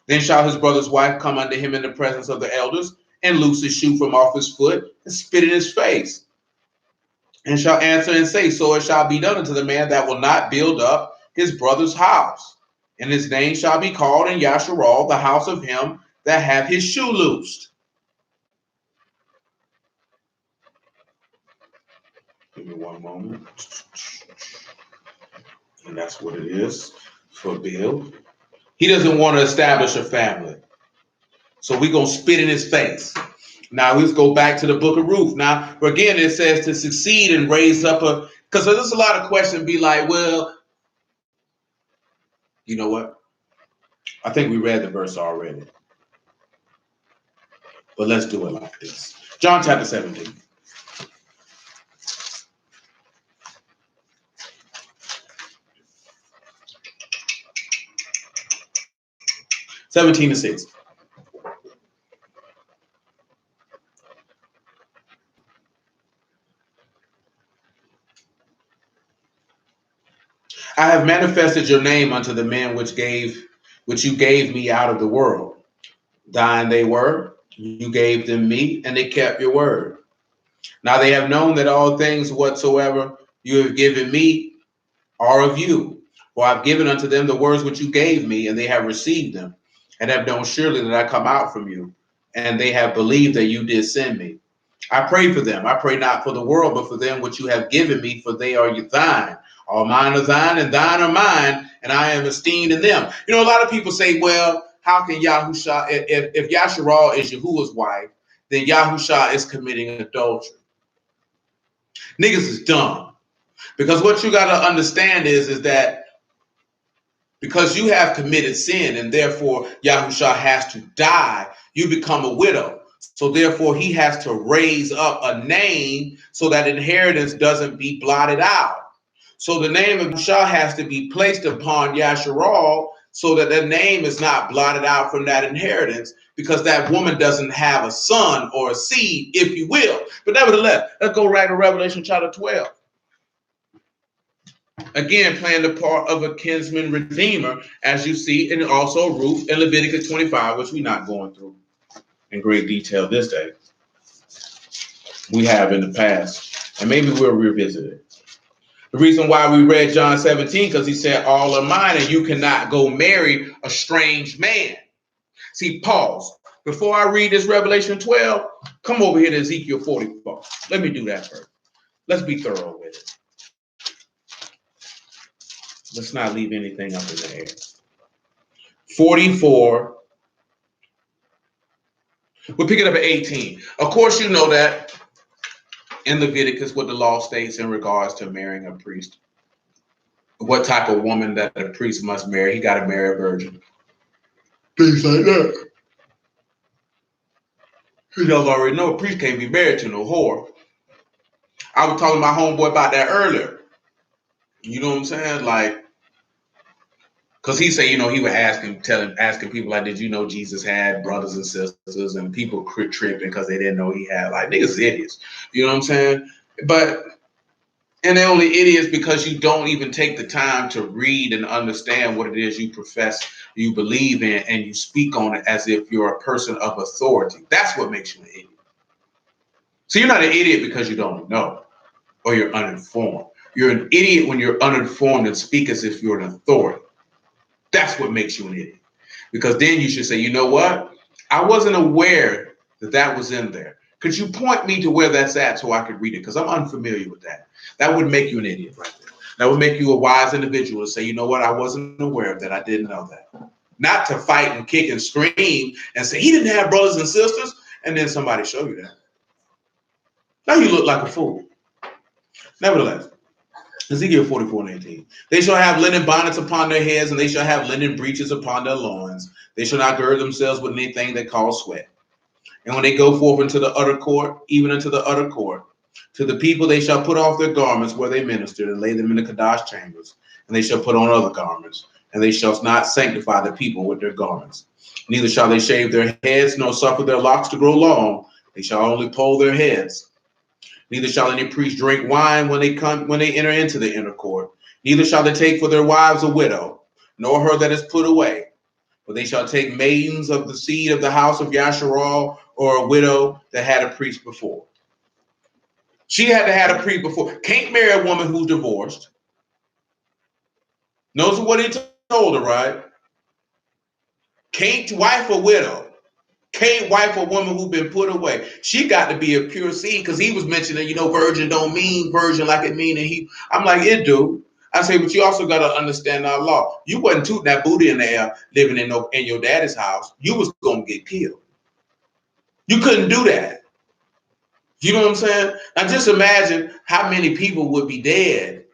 then shall his brother's wife come unto him in the presence of the elders and loose his shoe from off his foot and spit in his face. And shall answer and say, so it shall be done unto the man that will not build up his brother's house. And his name shall be called in Yasharal, the house of him that hath his shoe loosed. Give me one moment. And that's what it is for Bill. He doesn't want to establish a family. So we're going to spit in his face. Now let's go back to the book of Ruth. Now, again, it says to succeed and raise up a, because there's a lot of questions be like, well, you know what? I think we read the verse already. But let's do it like this. John chapter 17. (17 to 6). I have manifested your name unto the men which you gave me out of the world. Thine they were, you gave them me, and they kept your word. Now they have known that all things whatsoever you have given me are of you. For I've given unto them the words which you gave me, and they have received them, and have known surely that I come out from you, and they have believed that you did send me. I pray for them. I pray not for the world, but for them which you have given me, for they are thine. All mine are thine, and thine are mine, and I am esteemed in them. You know, a lot of people say, well, how can Yahusha, if Yasharal is Yahuwah's wife, then Yahusha is committing adultery. Niggas is dumb. Because what you got to understand is that because you have committed sin and therefore Yahusha has to die, you become a widow. So therefore he has to raise up a name so that inheritance doesn't be blotted out. So the name of Yahusha has to be placed upon Yasharal so that the name is not blotted out from that inheritance, because that woman doesn't have a son or a seed, if you will. But nevertheless, let's go right to Revelation chapter 12. Again, playing the part of a kinsman redeemer, as you see, and also Ruth and Leviticus 25, which we're not going through in great detail this day. We have in the past, and maybe we'll revisit it. The reason why we read John 17, because he said, all are mine, and you cannot go marry a strange man. See, pause. Before I read this Revelation 12, come over here to Ezekiel 44. Let me do that first. Let's be thorough with it. Let's not leave anything up in the air. 44. We'll pick it up at 18. Of course, you know that in Leviticus what the law states in regards to marrying a priest. What type of woman that a priest must marry. He got to marry a virgin. Things like that. You guys already know a priest can't be married to no whore. I was talking to my homeboy about that earlier. You know what I'm saying? Like, because he said, you know, he would asking people like, did you know Jesus had brothers and sisters? And people tripping because they didn't know he had, like, niggas idiots. You know what I'm saying? And they're only idiots because you don't even take the time to read and understand what it is you profess, you believe in, and you speak on it as if you're a person of authority. That's what makes you an idiot. So you're not an idiot because you don't know or you're uninformed. You're an idiot when you're uninformed and speak as if you're an authority. That's what makes you an idiot. Because then you should say, you know what? I wasn't aware that that was in there. Could you point me to where that's at so I could read it? Because I'm unfamiliar with that. That would make you an idiot right there. That would make you a wise individual to say, you know what? I wasn't aware of that. I didn't know that. Not to fight and kick and scream and say, he didn't have brothers and sisters, and then somebody show you that. Now you look like a fool. Nevertheless, Ezekiel 44:18. They shall have linen bonnets upon their heads, and they shall have linen breeches upon their loins. They shall not gird themselves with anything that calls sweat. And when they go forth into the utter court, even into the utter court, to the people they shall put off their garments where they ministered and lay them in the Kadash chambers, and they shall put on other garments, and they shall not sanctify the people with their garments. Neither shall they shave their heads, nor suffer their locks to grow long. They shall only poll their heads. Neither shall any priest drink wine when they enter into the inner court. Neither shall they take for their wives a widow, nor her that is put away. But they shall take maidens of the seed of the house of Yasharal, or a widow that had a priest before. She had to have a priest before. Can't marry a woman who's divorced. Knows what he told her, right? Can't wife a widow. Can't wife a woman who's been put away. She got to be a pure seed, because he was mentioning, you know, virgin don't mean virgin like it mean. And I'm like, it do. I say, but you also got to understand our law. You wasn't tooting that booty in the air living in your daddy's house. You was going to get killed. You couldn't do that. You know what I'm saying? Now just imagine how many people would be dead,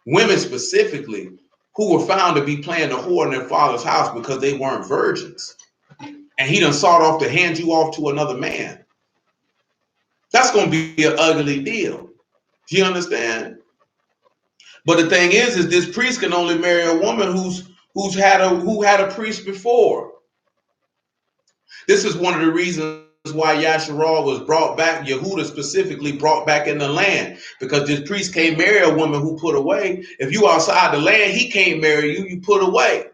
women specifically, who were found to be playing the whore in their father's house because they weren't virgins. And he done sought off to hand you off to another man. That's going to be an ugly deal. Do you understand? But the thing is this priest can only marry a woman who had a priest before. This is one of the reasons why Yasharal was brought back, Yehuda specifically brought back in the land, because this priest can't marry a woman who put away. If you outside the land, he can't marry you, you put away.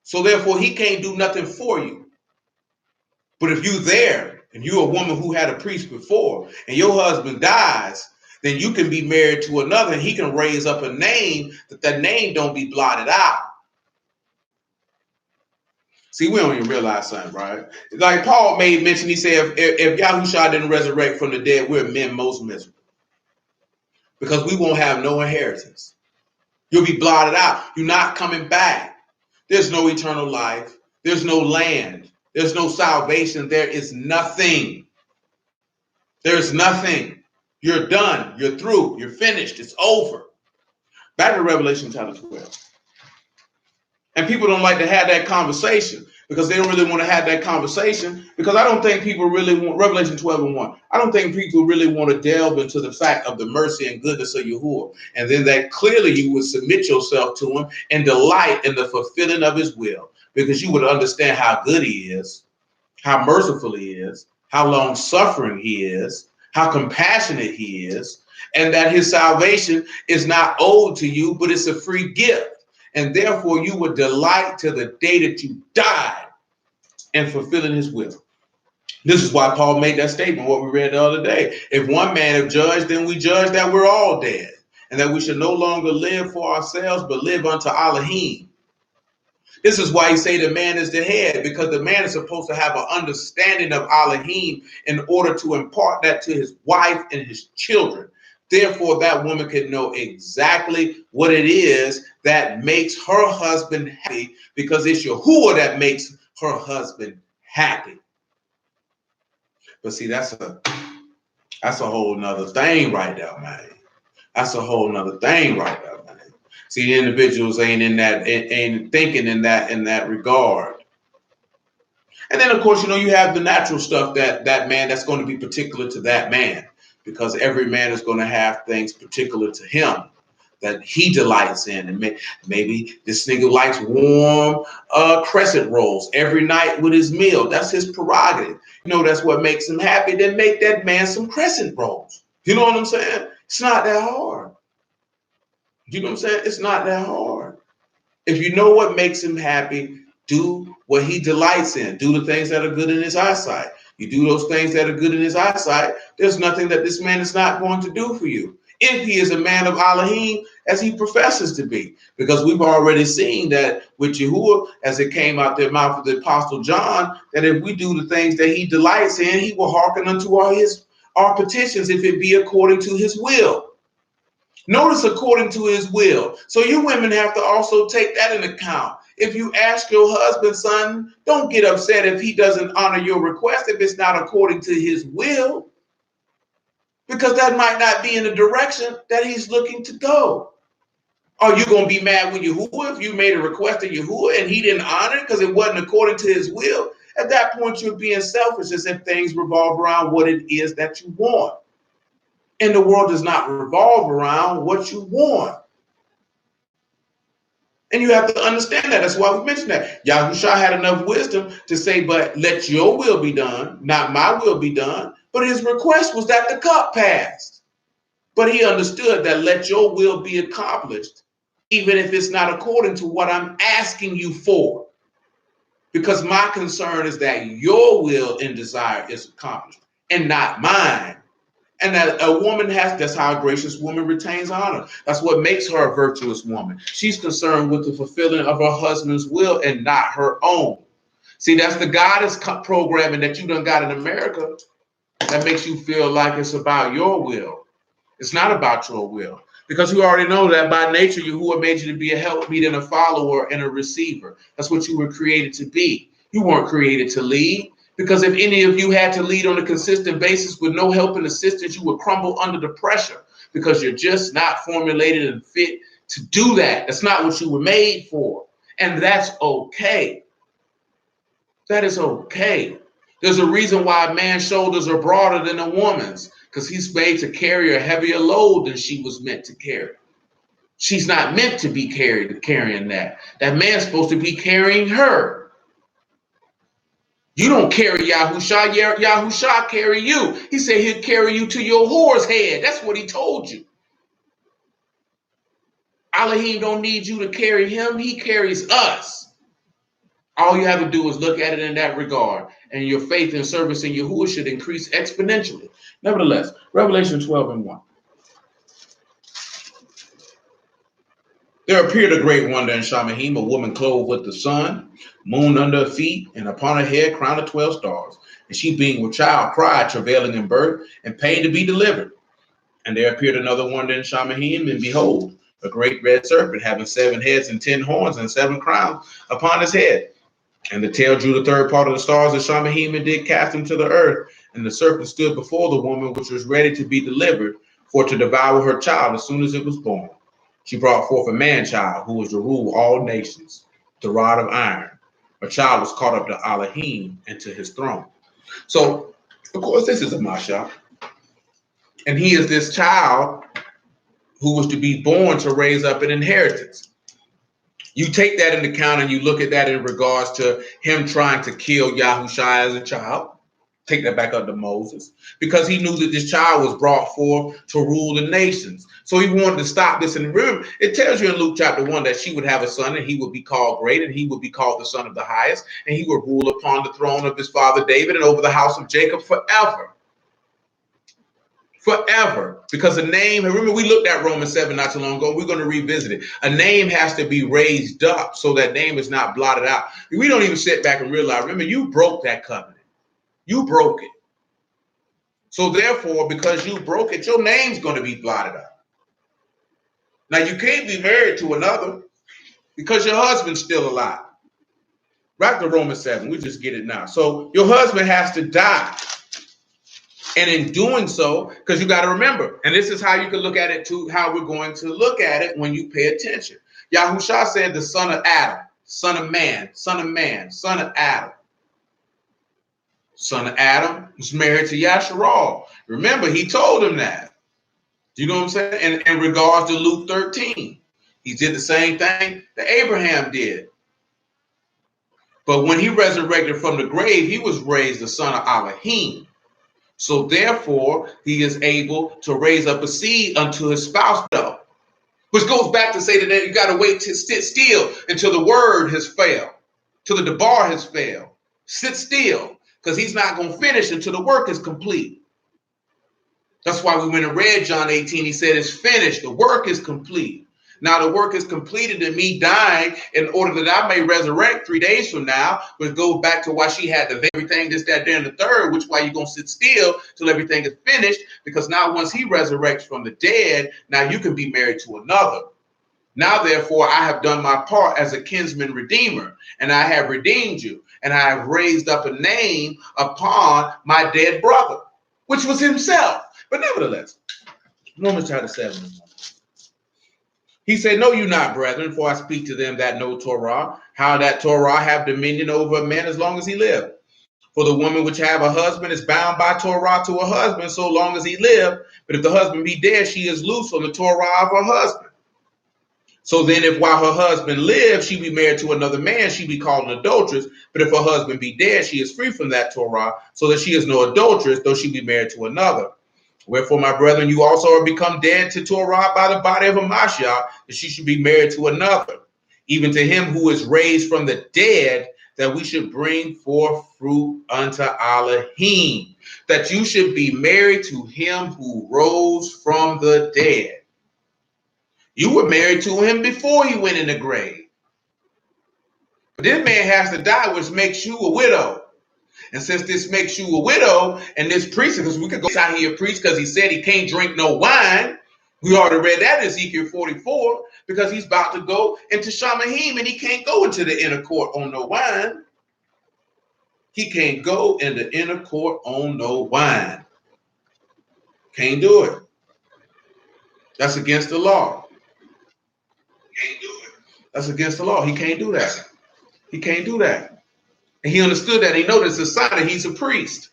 So therefore, he can't do nothing for you. But if you there, and you're a woman who had a priest before, and your husband dies, then you can be married to another, and he can raise up a name that name don't be blotted out. See, we don't even realize something, right? Like Paul made mention, he said, if Yahushua didn't resurrect from the dead, we're men most miserable, because we won't have no inheritance. You'll be blotted out. You're not coming back. There's no eternal life. There's no land. There's no salvation. There is nothing. There's nothing. You're done. You're through. You're finished. It's over. Back to Revelation chapter 12. And people don't like to have that conversation because they don't really want to have that conversation, because I don't think people really want, Revelation 12:1, I don't think people really want to delve into the fact of the mercy and goodness of Yahuwah. And then that clearly you would submit yourself to him and delight in the fulfilling of his will, because you would understand how good he is, how merciful he is, how long suffering he is, how compassionate he is, and that his salvation is not owed to you, but it's a free gift. And therefore you would delight to the day that you died in fulfilling his will. This is why Paul made that statement, what we read the other day. If one man have judged, then we judge that we're all dead, and that we should no longer live for ourselves, but live unto Elohim. This is why he say the man is the head, because the man is supposed to have an understanding of Elohim in order to impart that to his wife and his children. Therefore, that woman can know exactly what it is that makes her husband happy, because it's Yahuwah that makes her husband happy. But see, that's a whole nother thing right there, man. That's a whole nother thing right there, man. See, the individuals ain't thinking in that regard. And then, of course, you have the natural stuff that man that's going to be particular to that man, because every man is going to have things particular to him that he delights in. And maybe this nigga likes warm crescent rolls every night with his meal. That's his prerogative. That's what makes him happy. Then make that man some crescent rolls. You know what I'm saying? It's not that hard. You know what I'm saying? It's not that hard. If you know what makes him happy, do what he delights in. Do the things that are good in his eyesight. You do those things that are good in his eyesight, there's nothing that this man is not going to do for you, if he is a man of Elohim, as he professes to be. Because we've already seen that with Yahuwah, as it came out their mouth of the Apostle John, that if we do the things that he delights in, he will hearken unto our petitions, if it be according to his will. Notice according to his will. So you women have to also take that into account. If you ask your husband, son, don't get upset if he doesn't honor your request, if it's not according to his will, because that might not be in the direction that he's looking to go. Are you going to be mad with Yahuwah if you made a request to Yahuwah and he didn't honor it because it wasn't according to his will? At that point, you're being selfish, as if things revolve around what it is that you want. And the world does not revolve around what you want. And you have to understand that. That's why we mentioned that. Yahushua had enough wisdom to say, but let your will be done, not my will be done. But his request was that the cup passed. But he understood that let your will be accomplished, even if it's not according to what I'm asking you for. Because my concern is that your will and desire is accomplished and not mine. And that a woman that's how a gracious woman retains honor. That's what makes her a virtuous woman. She's concerned with the fulfilling of her husband's will and not her own. See, that's the goddess programming that you done got in America that makes you feel like it's about your will. It's not about your will. Because you already know that by nature, Yahuwah made you to be a helpmeet and a follower and a receiver. That's what you were created to be. You weren't created to lead. Because if any of you had to lead on a consistent basis with no help and assistance, you would crumble under the pressure, because you're just not formulated and fit to do that. That's not what you were made for. And that's okay. That is okay. There's a reason why a man's shoulders are broader than a woman's, because he's made to carry a heavier load than she was meant to carry. She's not meant to be carrying that. That man's supposed to be carrying her. You don't carry Yahusha. Yahusha carry you. He said he'll carry you to your whore's head. That's what he told you. Elohim don't need you to carry him. He carries us. All you have to do is look at it in that regard, and your faith and service in Yahuwah should increase exponentially. Nevertheless, Revelation 12:1. There appeared a great wonder in Shamahim, a woman clothed with the sun, moon under her feet, and upon her head crown of 12 stars. And she, being with child, cried, travailing in birth, and pain to be delivered. And there appeared another wonder in Shamahim, and behold, a great red serpent, having 7 heads and 10 horns and 7 crowns upon his head. And the tail drew the third part of the stars of Shamahim, and did cast them to the earth. And the serpent stood before the woman, which was ready to be delivered, for to devour her child as soon as it was born. She brought forth a man-child who was to rule all nations, the rod of iron. Her child was caught up to Elohim and to his throne. So, of course, this is a Mashal. And he is this child who was to be born to raise up an inheritance. You take that into account and you look at that in regards to him trying to kill Yahusha as a child. Take that back up to Moses, because he knew that this child was brought forth to rule the nations. So he wanted to stop this. And remember, it tells you in Luke chapter 1 that she would have a son, and he would be called great, and he would be called the Son of the Highest, and he would rule upon the throne of his father David and over the house of Jacob forever. Forever. Because a name, remember we looked at Romans 7 not too long ago, we're going to revisit it. A name has to be raised up so that name is not blotted out. We don't even sit back and realize, remember, you broke that covenant. You broke it. So therefore, because you broke it, your name's going to be blotted out. Now, you can't be married to another because your husband's still alive. Right to Romans 7. We just get it now. So your husband has to die. And in doing so, because you got to remember, and this is how you can look at it too, how we're going to look at it when you pay attention. Yahusha said the son of Adam, son of man, son of man, son of Adam. son of Adam, was married to Yasharal. Remember, he told him that. Do you know what I'm saying? And in regards to Luke 13, he did the same thing that Abraham did. But when he resurrected from the grave, he was raised the son of Elohim. So therefore, he is able to raise up a seed unto his spouse, though. Which goes back to say that you got to wait to sit still until the word has failed, till the bar has failed. Sit still, because he's not going to finish until the work is complete. That's why we went and read John 18. He said, it's finished. The work is complete. Now the work is completed in me dying in order that I may resurrect 3 days from now, which goes back to why she had the everything, this, that, there, and the third, which why you're going to sit still till everything is finished, because now once he resurrects from the dead, now you can be married to another. Now, therefore, I have done my part as a kinsman redeemer, and I have redeemed you, and I have raised up a name upon my dead brother, which was himself. But nevertheless, Romans chapter 7. He said, know you not, brethren, for I speak to them that know Torah, how that Torah have dominion over a man as long as he live. For the woman which have a husband is bound by Torah to a husband so long as he live. But if the husband be dead, she is loose from the Torah of her husband. So then if while her husband lives, she be married to another man, she be called an adulteress. But if her husband be dead, she is free from that Torah, so that she is no adulteress, though she be married to another. Wherefore, my brethren, you also are become dead to Torah by the body of a Mashal, that she should be married to another, even to him who is raised from the dead, that we should bring forth fruit unto Elohim, that you should be married to him who rose from the dead. You were married to him before he went in the grave. But this man has to die, which makes you a widow. And since this makes you a widow, and this priest, because we could go out here preach because he said he can't drink no wine. We already read that in Ezekiel 44, because he's about to go into Shamahim and he can't go into the inner court on no wine. He can't go in the inner court on no wine. Can't do it. That's against the law. Can't do it. That's against the law. He can't do that. He can't do that. And he understood that. He noticed the sign that he's a priest.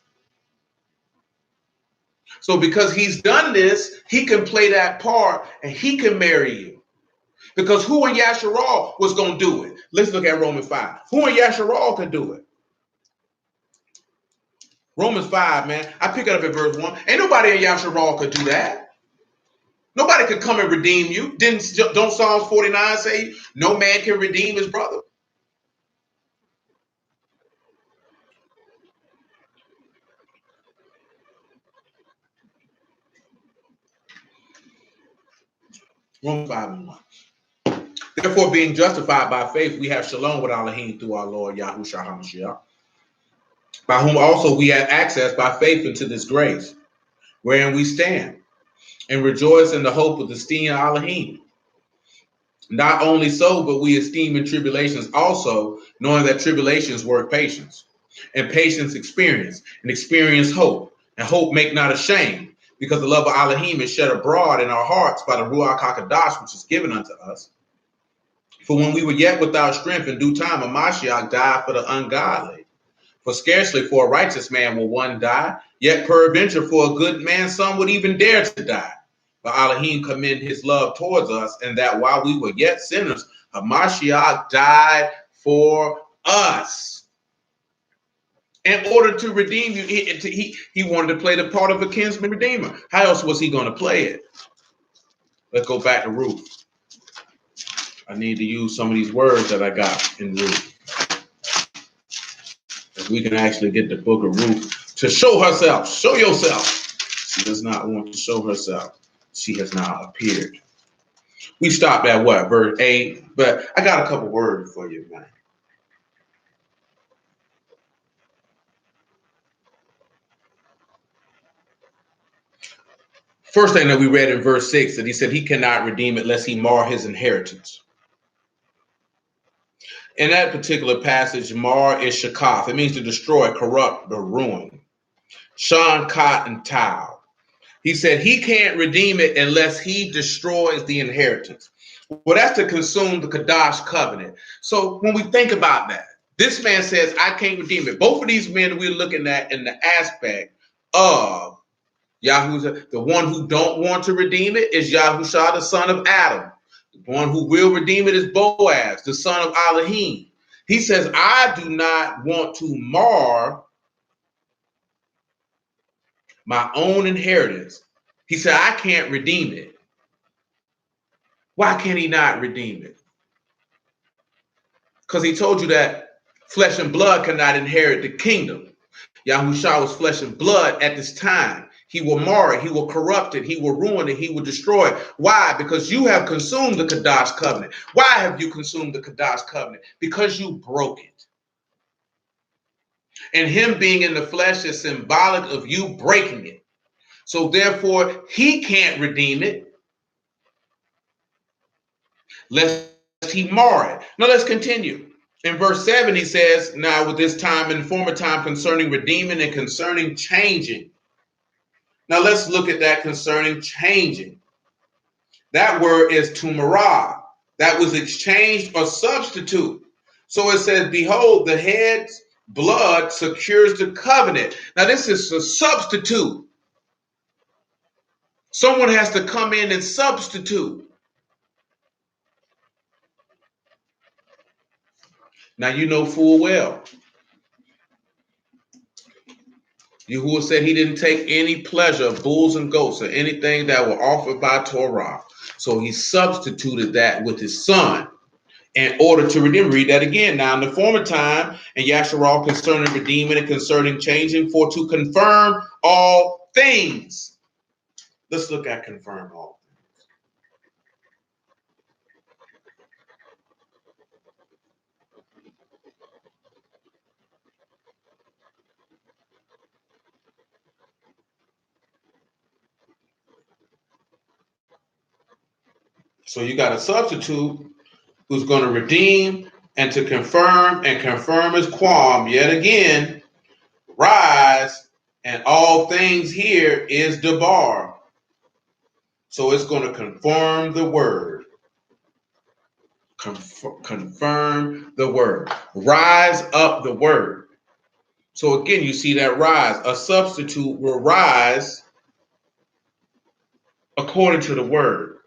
So because he's done this, he can play that part and he can marry you. Because who in Yasharal was going to do it? Let's look at Romans 5. Who in Yasharal could do it? Romans 5, man. I pick it up at verse 1. Ain't nobody in Yasharal could do that. Nobody could come and redeem you. Don't Psalms 49 say no man can redeem his brother? Romans 5 and 1. Therefore, being justified by faith, we have shalom with Elohim through our Lord Yahushua HaMashiach, by whom also we have access by faith into this grace, wherein we stand, and rejoice in the hope of the esteem of Elohim. Not only so, but we esteem in tribulations also, knowing that tribulations work patience, and patience experience, and experience hope, and hope make not ashamed, because the love of Elohim is shed abroad in our hearts by the Ruach HaKodesh, which is given unto us. For when we were yet without strength, in due time, a Mashiach died for the ungodly. For scarcely for a righteous man will one die, yet peradventure for a good man some would even dare to die. But Elohim commend his love towards us, and that while we were yet sinners, a Mashiach died for us. In order to redeem you, he wanted to play the part of a kinsman redeemer. How else was he going to play it? Let's go back to Ruth. I need to use some of these words that I got in Ruth. If we can actually get the book of Ruth to show herself. Show yourself. She does not want to show herself. She has now appeared. We stopped at what? Verse 8. But I got a couple words for you, man. First thing that we read in verse 6, that he said he cannot redeem it lest he mar his inheritance. In that particular passage, mar is shakaf. It means to destroy, corrupt, or ruin. Shan, Kot, and Tau. He said he can't redeem it unless he destroys the inheritance. Well, that's to consume the Kadash covenant. So when we think about that, This man says, I can't redeem it. Both of these men we're looking at in the aspect of Yahushua. The one who don't want to redeem it is Yahushua, the son of Adam. The one who will redeem it is Boaz, the son of Elohim. He says, I do not want to mar my own inheritance. He said, I can't redeem it. Why can he not redeem it? Because he told you that flesh and blood cannot inherit the kingdom. Yahushua was flesh and blood at this time. He will mar it, he will corrupt it, he will ruin it, he will destroy it. Why? Because you have consumed the Kadash covenant. Why have you consumed the Kadash covenant? Because you broke it. And him being in the flesh is symbolic of you breaking it. So therefore, he can't redeem it, lest he mar it. Now let's continue. In verse 7, he says, now with this time and former time concerning redeeming and concerning changing. Now let's look at that concerning changing. That word is tumarah. That was exchanged or substitute. So it says, behold, the head's blood secures the covenant. Now this is a substitute. Someone has to come in and substitute. Now you know full well, Yahuwah said he didn't take any pleasure of bulls and goats or anything that were offered by Torah. So he substituted that with his son in order to redeem. Read that again. Now in the former time, and Yasharal concerning redeeming and concerning changing, for to confirm all things. Let's look at confirm all. So you got a substitute who's going to redeem and to confirm his qualm yet again. Rise, and all things here is debar. So it's going to confirm the word. Confirm the word. Rise up the word. So again, you see that rise. A substitute will rise according to the word.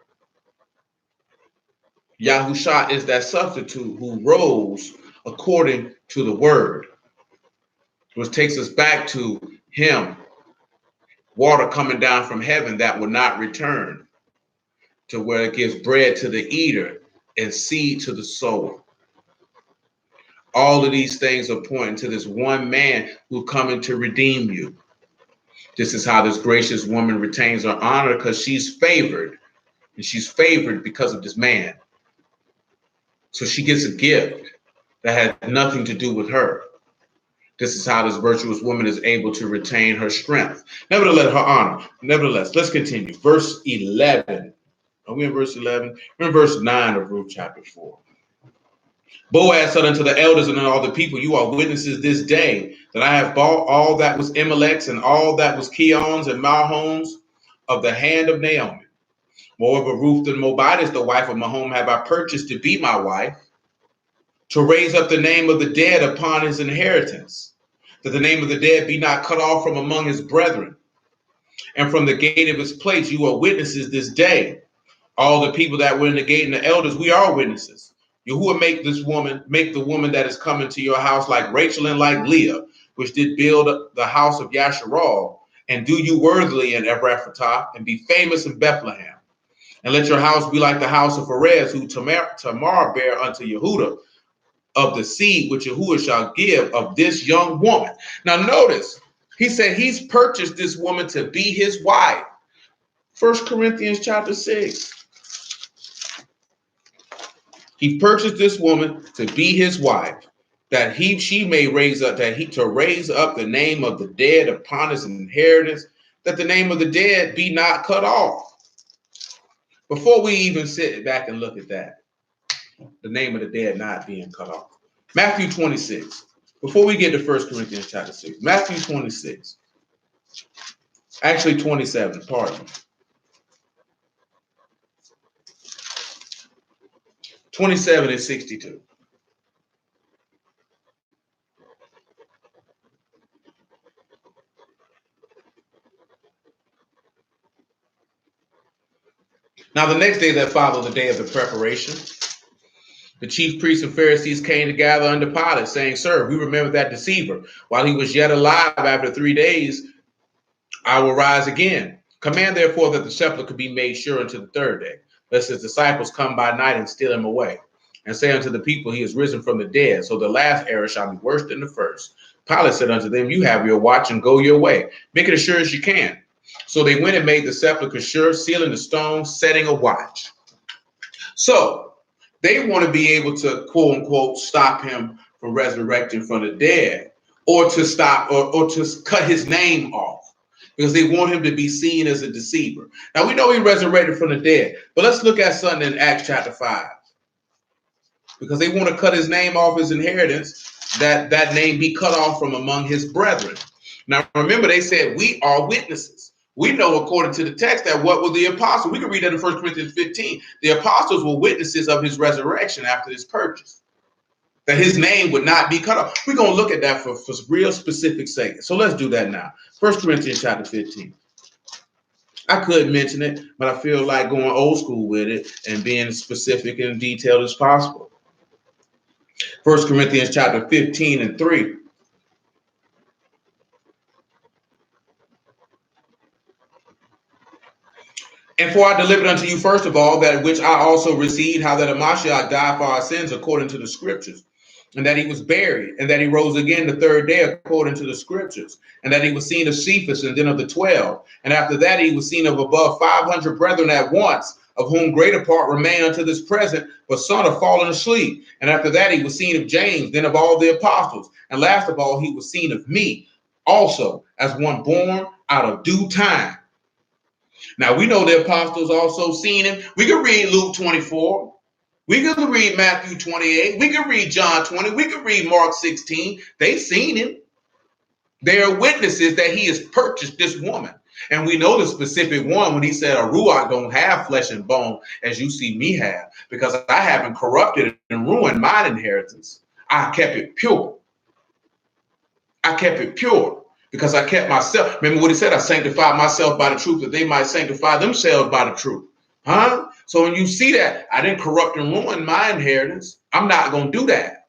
Yahusha is that substitute who rose according to the word, which takes us back to him, water coming down from heaven that will not return, to where it gives bread to the eater and seed to the sower. All of these things are pointing to this one man who's coming to redeem you. This is how this gracious woman retains her honor, because she's favored, and she's favored because of this man. So she gets a gift that had nothing to do with her. This is how this virtuous woman is able to retain her strength. Nevertheless, her honor. Nevertheless, let's continue. Verse 11. Are we in verse 11? We're in verse 9 of Ruth chapter 4. Boaz said unto the elders and all the people, you are witnesses this day that I have bought all that was Elimelech's and all that was Keon's and Mahlon's of the hand of Naomi. Moreover, Ruth the Moabitess, the wife of Mahom, have I purchased to be my wife, to raise up the name of the dead upon his inheritance, that the name of the dead be not cut off from among his brethren. And from the gate of his place, you are witnesses this day. All the people that were in the gate and the elders, we are witnesses. Yahuwah make the woman that is coming to your house like Rachel and like Leah, which did build the house of Yasharal, and do you worthily in Ephrathah, and be famous in Bethlehem. And let your house be like the house of Perez, who Tamar bare unto Yehudah, of the seed which Yahuwah shall give of this young woman. Now notice, he said he's purchased this woman to be his wife. 1 Corinthians chapter 6. He purchased this woman to be his wife, that she may raise up the name of the dead upon his inheritance, that the name of the dead be not cut off. Before we even sit back and look at that, the name of the dead not being cut off. Matthew 26. Before we get to 1 Corinthians chapter 6, Matthew 26. Actually 27, pardon me. 27 and 62. Now the next day that followed the day of the preparation, the chief priests and Pharisees came to gather under Pilate, saying, Sir, we remember that deceiver. While he was yet alive, after 3 days, I will rise again. Command therefore that the sepulchre be made sure until the 3rd day, lest his disciples come by night and steal him away, and say unto the people, He is risen from the dead. So the last error shall be worse than the first. Pilate said unto them, You have your watch and go your way. Make it as sure as you can. So they went and made the sepulchre sure, sealing the stone, setting a watch. So they want to be able to, quote unquote, stop him from resurrecting from the dead, or to stop or to cut his name off, because they want him to be seen as a deceiver. Now we know he resurrected from the dead, but let's look at something in Acts chapter 5, because they want to cut his name off his inheritance, that name be cut off from among his brethren. Now remember, they said we are witnesses. We know according to the text that what were the apostles? We can read that in 1 Corinthians 15. The apostles were witnesses of his resurrection after his purchase, that his name would not be cut off. We're going to look at that for real specific sake. So let's do that now. 1 Corinthians chapter 15. I could mention it, but I feel like going old school with it and being specific and detailed as possible. 1 Corinthians chapter 15 and 3. And for I delivered unto you first of all that which I also received, how that Mashal died for our sins according to the scriptures, and that he was buried, and that he rose again the 3rd day according to the scriptures, and that he was seen of Cephas, and then of the 12. And after that he was seen of above 500 brethren at once, of whom greater part remain unto this present, but some are fallen asleep. And after that he was seen of James, then of all the apostles. And last of all he was seen of me, also as one born out of due time. Now we know the apostles also seen him. We can read Luke 24. We can read Matthew 28. We can read John 20. We can read Mark 16. They seen him. They are witnesses that he has purchased this woman. And we know the specific one when he said, a Ruach don't have flesh and bone as you see me have, because I haven't corrupted and ruined mine inheritance. I kept it pure. I kept it pure because I kept myself. Remember what he said? I sanctified myself by the truth, that they might sanctify themselves by the truth. Huh? So when you see that, I didn't corrupt and ruin my inheritance. I'm not going to do that.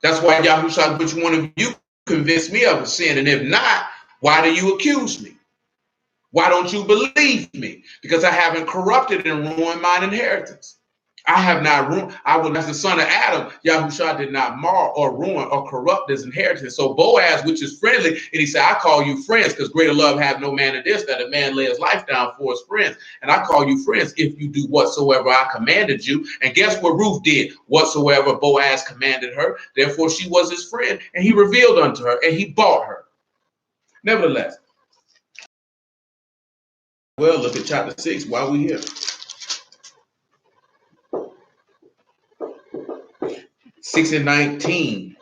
That's why Yahushua, which one of you convinced me of a sin? And if not, why do you accuse me? Why don't you believe me? Because I haven't corrupted and ruined mine inheritance. I have not ruined. I was as the son of Adam. Yahushua did not mar or ruin or corrupt his inheritance. So Boaz, which is friendly, and he said, I call you friends, because greater love have no man than this, that a man lay his life down for his friends. And I call you friends if you do whatsoever I commanded you. And guess what Ruth did? Whatsoever Boaz commanded her. Therefore she was his friend, and he revealed unto her, and he bought her. Nevertheless, well, look at chapter 6 while we're here. 6 and 19.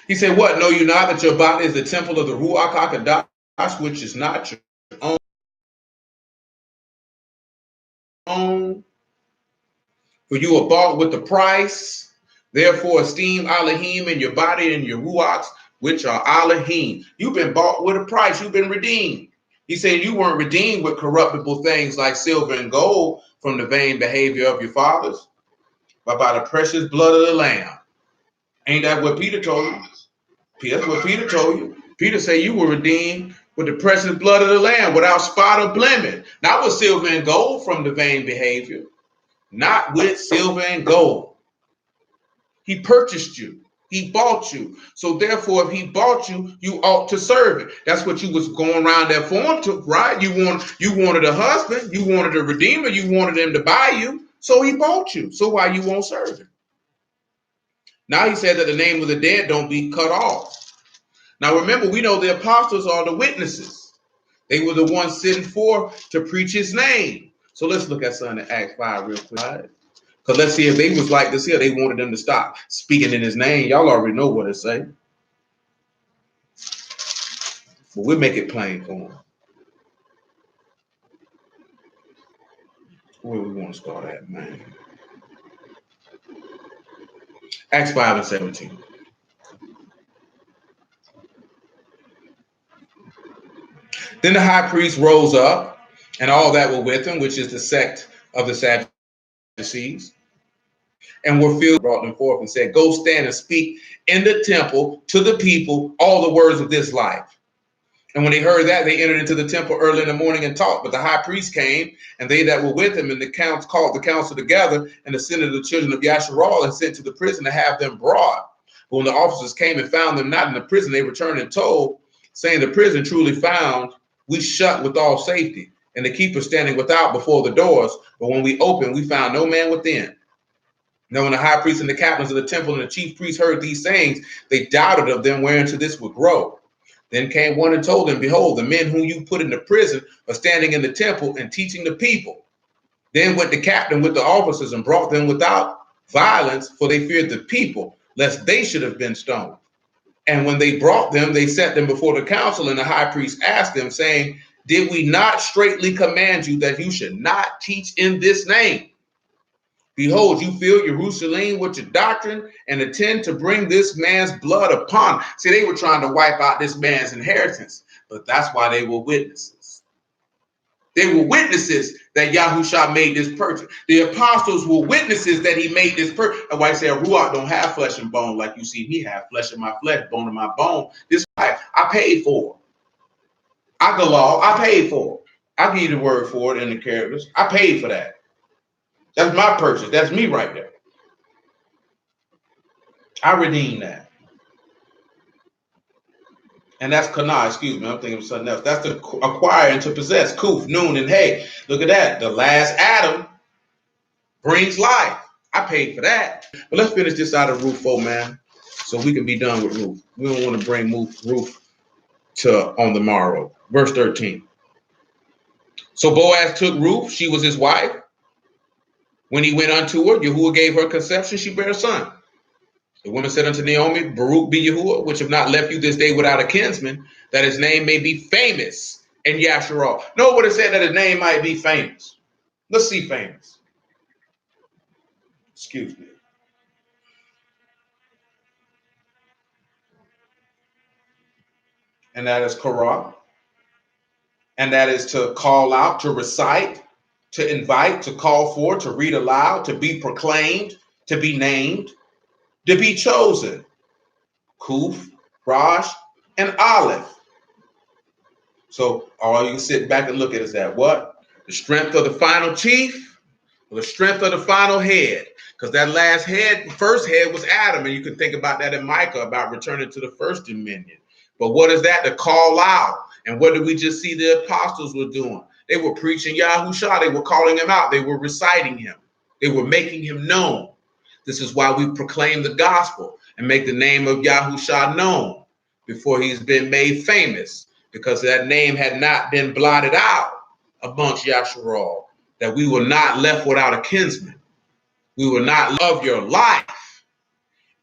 He said, what? Know you not that your body is the temple of the Ruach HaKodesh, which is not your own? For you are bought with the price. Therefore esteem Elohim in your body and your Ruachs, which are Elohim. You've been bought with a price. You've been redeemed. He said you weren't redeemed with corruptible things like silver and gold from the vain behavior of your fathers, but by the precious blood of the Lamb. Ain't that what Peter told you? That's what Peter told you. Peter said you were redeemed with the precious blood of the Lamb, without spot or blemish, not with silver and gold from the vain behavior, not with silver and gold. He purchased you. He bought you. So therefore, if he bought you, you ought to serve it. That's what you was going around there for him to, right? You wanted a husband, you wanted a redeemer, you wanted him to buy you. So he bought you. So why you won't serve him? Now he said that the name of the dead don't be cut off. Now remember, we know the apostles are the witnesses. They were the ones sitting forth to preach his name. So let's look at something in Acts 5 real quick. Because let's see if they was like this here. They wanted them to stop speaking in his name. Y'all already know what it say. But we'll make it plain for them. Where we want to start at, man? Acts 5 and 17. Then the high priest rose up, and all that were with him, which is the sect of the Sadducees, and were filled, brought them forth and said, go stand and speak in the temple to the people all the words of this life. And when they heard that, they entered into the temple early in the morning and taught. But the high priest came, and they that were with him, and the council called the council together, and assembled the children of Yasharal, and sent to the prison to have them brought. But when the officers came and found them not in the prison, they returned and told, saying, the prison truly found we shut with all safety, and the keeper standing without before the doors. But when we opened, we found no man within. Now when the high priest and the captains of the temple and the chief priests heard these sayings, they doubted of them whereunto this would grow. Then came one and told them, behold, the men whom you put into prison are standing in the temple and teaching the people. Then went the captain with the officers and brought them without violence, for they feared the people, lest they should have been stoned. And when they brought them, they set them before the council, and the high priest asked them, saying, did we not straitly command you that you should not teach in this name? Behold, you fill Jerusalem with your doctrine and intend to bring this man's blood upon. See, they were trying to wipe out this man's inheritance, but that's why they were witnesses. They were witnesses that Yahushua made this purchase. The apostles were witnesses that he made this purchase. That's why I say a Ruach don't have flesh and bone like you see me have flesh in my flesh, bone in my bone. This I paid for. I the law, I paid for. I give you the word for it in the characters. I paid for that. That's my purchase. That's me right there. I redeemed that. And that's kana, excuse me. I'm thinking of something else. That's to acquire and to possess. Kuf, noon, and hey. Look at that. The last Adam brings life. I paid for that. But let's finish this out of Ruth 4, man, so we can be done with Ruth. We don't want to bring Ruth to on the morrow. Verse 13. So Boaz took Ruth. She was his wife. When he went unto her, Yahuwah gave her conception. She bare a son. The woman said unto Naomi, Baruch be Yahuwah, which have not left you this day without a kinsman, that his name may be famous in Yasharal. No, what it said that his name might be famous. Let's see famous. Excuse me. And that is Korah. And that is to call out, to recite, to invite, to call for, to read aloud, to be proclaimed, to be named, to be chosen. Kuf, Rosh, and Aleph. So all you can sit back and look at is that what? The strength of the final chief, or the strength of the final head. Because that last head, first head was Adam, and you can think about that in Micah about returning to the first dominion. But what is that? To call out. And what did we just see the apostles were doing? They were preaching Yahushua. They were calling him out. They were reciting him. They were making him known. This is why we proclaim the gospel and make the name of Yahushua known before he's been made famous, because that name had not been blotted out amongst Yasharal, that we were not left without a kinsman. We will not love your life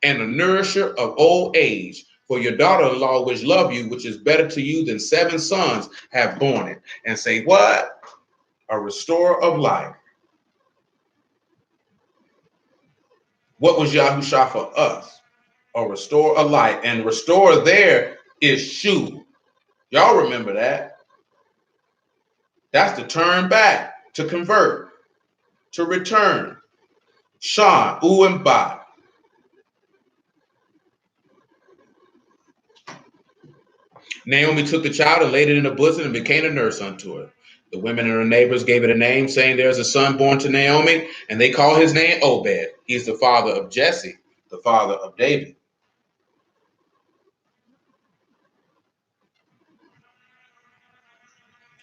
and a nourisher of old age. For your daughter-in-law, which love you, which is better to you than 7 sons, have borne it. And say, what? A restorer of life. What was Yahushua for us? A restorer of life. And restorer there is Shu. Y'all remember that? That's to turn back, to convert, to return. Shan, U, and Ba. Naomi took the child and laid it in her bosom and became a nurse unto her. The women and her neighbors gave it a name, saying, there's a son born to Naomi, and they call his name Obed. He's the father of Jesse, the father of David.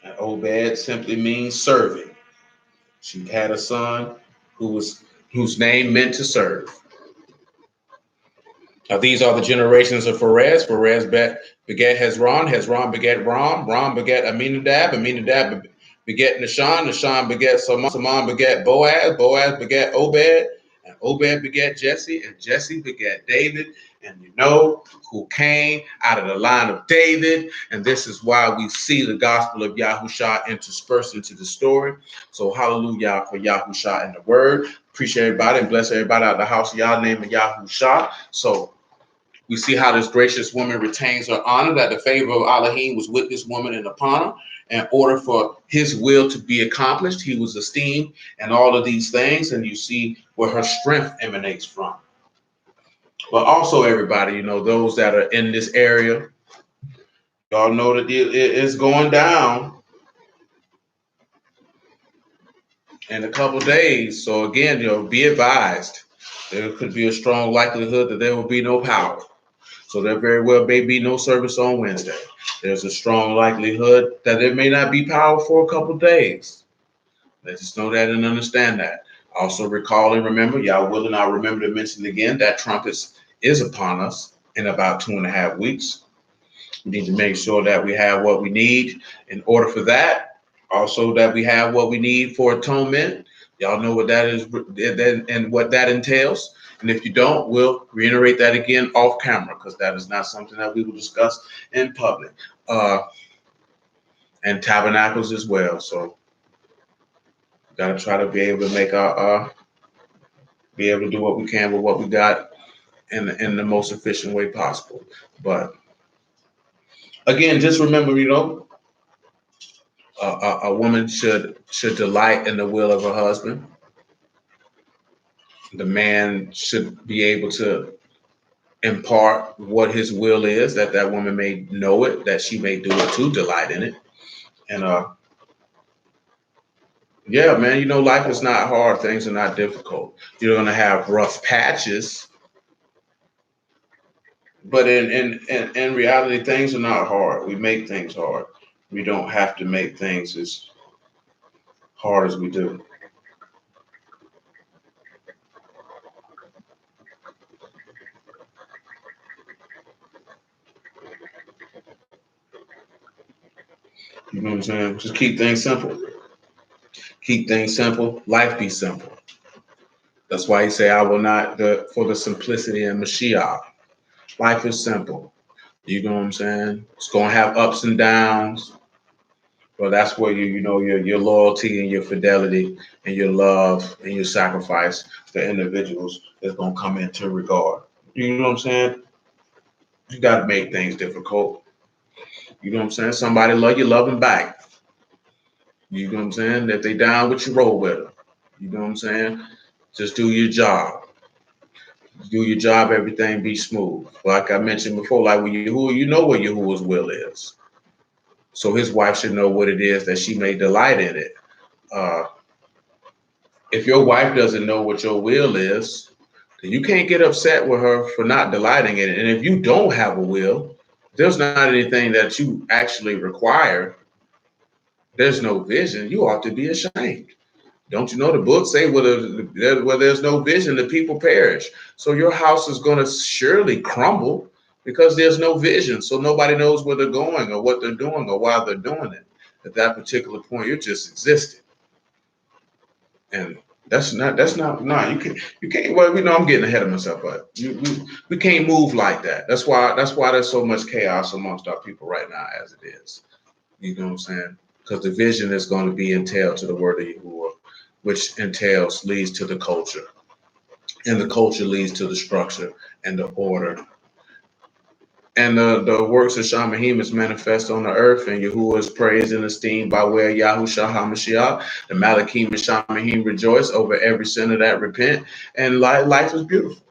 And Obed simply means serving. She had a son whose name meant to serve. Now these are the generations of Perez. Perez begat Hezron. Hezron begat Ram. Ram begat Aminadab. Aminadab begat Nahshon. Nahshon begat Salmon. Salmon begat Boaz. Boaz begat Obed. And Obed begat Jesse, and Jesse begat David, and you know who came out of the line of David. And this is why we see the gospel of Yahusha interspersed into the story. So hallelujah for Yahusha and the word. Appreciate everybody and bless everybody out of the house of Yah, name of Yahusha. So we see how this gracious woman retains her honor, that the favor of Elohim was with this woman and upon her. In order for his will to be accomplished, he was esteemed and all of these things. And you see where her strength emanates from. But also, everybody, you know, those that are in this area, y'all know that it is going down in a couple of days. So again, you know, be advised. There could be a strong likelihood that there will be no power. So there very well may be no service on Wednesday. There's a strong likelihood that there may not be power for a couple of days. Let's just know that and understand that. Also recall and remember, y'all willing, I'll remember to mention again that Trump is upon us in about 2.5 weeks. We need to make sure that we have what we need in order for that. Also that we have what we need for atonement. Y'all know what that is and what that entails. And if you don't, we'll reiterate that again off camera, because that is not something that we will discuss in public. And tabernacles as well. So got to try to be able to make be able to do what we can with what we got in the most efficient way possible. But again, just remember, you know, a woman should delight in the will of her husband. The man should be able to impart what his will is, that woman may know it, that she may do it to delight in it. And yeah, man, you know, life is not hard. Things are not difficult. You're gonna have rough patches, but in reality, things are not hard. We make things hard. We don't have to make things as hard as we do. You know what I'm saying? Just keep things simple. Keep things simple. Life be simple. That's why he say, I will not, for the simplicity and Mashiach. Life is simple. You know what I'm saying? It's going to have ups and downs. But that's where you know, your loyalty and your fidelity and your love and your sacrifice to individuals is going to come into regard. You know what I'm saying? You got to make things difficult. You know what I'm saying? Somebody love you, love them back. You know what I'm saying? If they down with you, roll with them. You know what I'm saying? Just do your job. Do your job, everything be smooth. Like I mentioned before, like with Yahuwah, you know what Yahuwah's will is. So his wife should know what it is that she may delight in it. Uh, if your wife doesn't know what your will is, then you can't get upset with her for not delighting in it. And if you don't have a will, there's not anything that you actually require. There's no vision. You ought to be ashamed. Don't you know the book say where there's no vision, the people perish. So your house is going to surely crumble because there's no vision. So nobody knows where they're going or what they're doing or why they're doing it. At that particular point, you're just existing. And no, you can't, well, we know I'm getting ahead of myself, but we can't move like that. That's why there's so much chaos amongst our people right now as it is. You know what I'm saying? Because the vision is going to be entailed to the word of Yahuwah, which leads to the culture. And the culture leads to the structure and the order. And the works of Shamahim is manifest on the earth, and Yahuwah is praised and esteemed by way of Yahushua HaMashiach. The Malachim and Shamahim rejoice over every sinner that repent, and life is beautiful.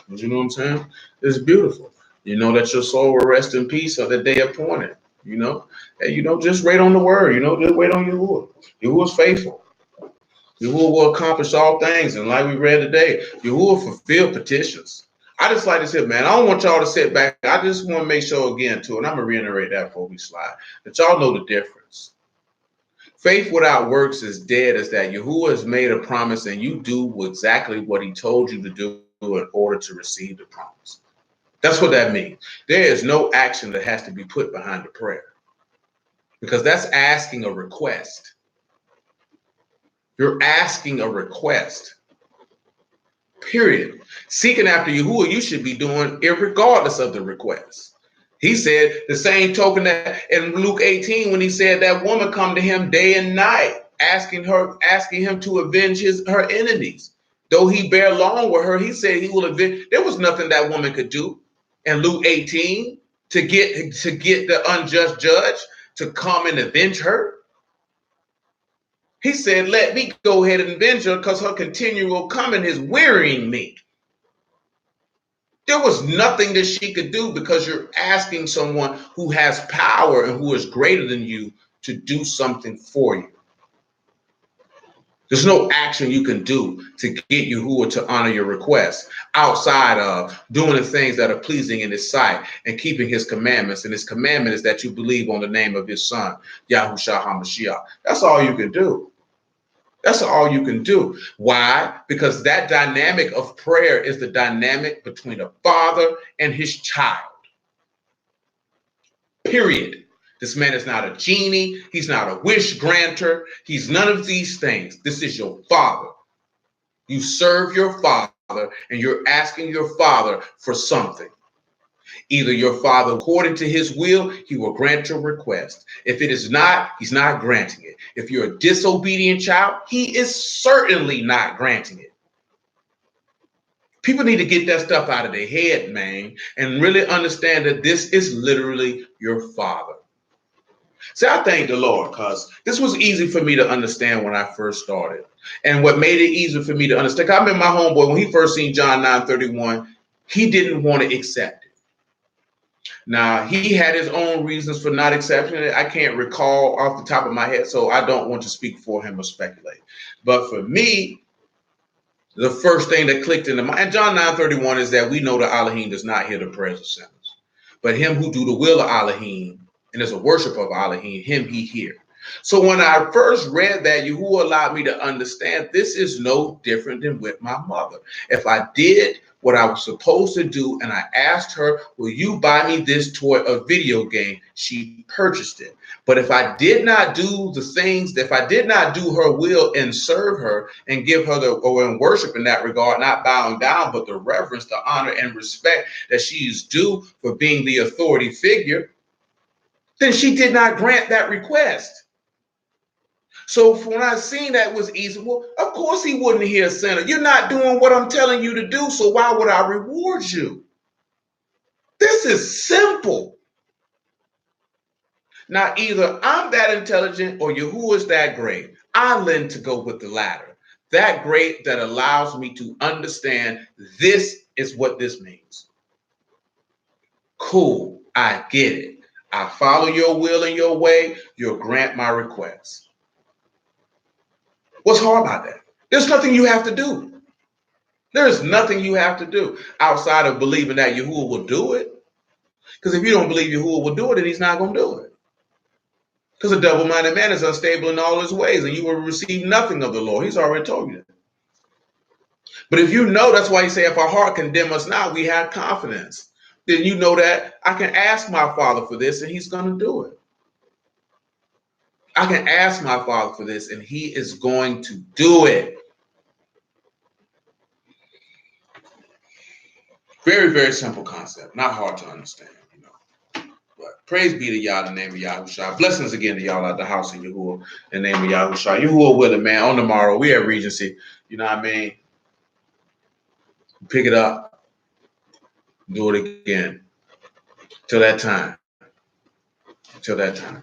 You know what I'm saying? It's beautiful. You know that your soul will rest in peace on the day appointed. You know, and you know, just wait on the word. You know, just wait on Yahuwah. Yahuwah's faithful. Yahuwah will accomplish all things. And like we read today, Yahuwah fulfilled petitions. I just like to say, man, I don't want y'all to sit back. I just want to make sure again, too, and I'm going to reiterate that before we slide, that y'all know the difference. Faith without works is dead, is that Yahuwah has made a promise and you do exactly what he told you to do in order to receive the promise. That's what that means. There is no action that has to be put behind the prayer, because that's asking a request. You're asking a request. Period. Seeking after Yahuwah, you should be doing irregardless of the request. He said the same token that in Luke 18, when he said that woman come to him day and night, asking him to avenge her enemies. Though he bear long with her, he said he will avenge. There was nothing that woman could do in Luke 18 to get the unjust judge to come and avenge her. He said, let me go ahead and avenge her because her continual coming is wearying me. There was nothing that she could do because you're asking someone who has power and who is greater than you to do something for you. There's no action you can do to get Yahuwah to honor your request outside of doing the things that are pleasing in his sight and keeping his commandments. And his commandment is that you believe on the name of his son, Yahushua HaMashiach. That's all you can do. That's all you can do. Why? Because that dynamic of prayer is the dynamic between a father and his child. Period. This man is not a genie. He's not a wish granter. He's none of these things. This is your father. You serve your father and you're asking your father for something. Either your father, according to his will, he will grant your request. If it is not, he's not granting it. If you're a disobedient child, he is certainly not granting it. People need to get that stuff out of their head, man, and really understand that this is literally your father. See, I thank the Lord because this was easy for me to understand when I first started. And what made it easier for me to understand, I remember my homeboy, when he first seen John 9:31, he didn't want to accept it. Now, he had his own reasons for not accepting it. I can't recall off the top of my head, so I don't want to speak for him or speculate. But for me, the first thing that clicked in the mind, and John 9:31 is that we know that Elohim does not hear the prayers of sinners, but him who do the will of Elohim and is a worshiper of Elohim, him he hear. So when I first read that, Yahuwah allowed me to understand this is no different than with my mother. If I did what I was supposed to do and I asked her, will you buy me this toy, a video game? She purchased it. But if I did not do the things, if I did not do her will and serve her and give her and worship in that regard, not bowing down, but the reverence, the honor, and respect that she is due for being the authority figure, then she did not grant that request. So when I seen that was easy, well, of course he wouldn't hear a sinner. You're not doing what I'm telling you to do, so why would I reward you? This is simple. Now, either I'm that intelligent or Yahuwah is that great. I learn to go with the latter. That great that allows me to understand this is what this means. Cool, I get it. I follow your will and your way. You'll grant my request. What's hard about that? There's nothing you have to do. There's nothing you have to do outside of believing that Yahuwah will do it. Because if you don't believe Yahuwah will do it, then he's not going to do it. Because a double-minded man is unstable in all his ways, and you will receive nothing of the Lord. He's already told you that. But if you know, that's why he say, if our heart condemn us now, we have confidence. Then you know that I can ask my Father for this, and he's going to do it. I can ask my Father for this, and he is going to do it. Very, very simple concept. Not hard to understand, you know. But praise be to Yah, in the name of Yahushua. Blessings again to y'all at the house of Yahuwah, in the name of Yahushua. Yahuwah with it, man. On tomorrow, we at Regency. You know what I mean? Pick it up. Do it again. Till that time. Till that time.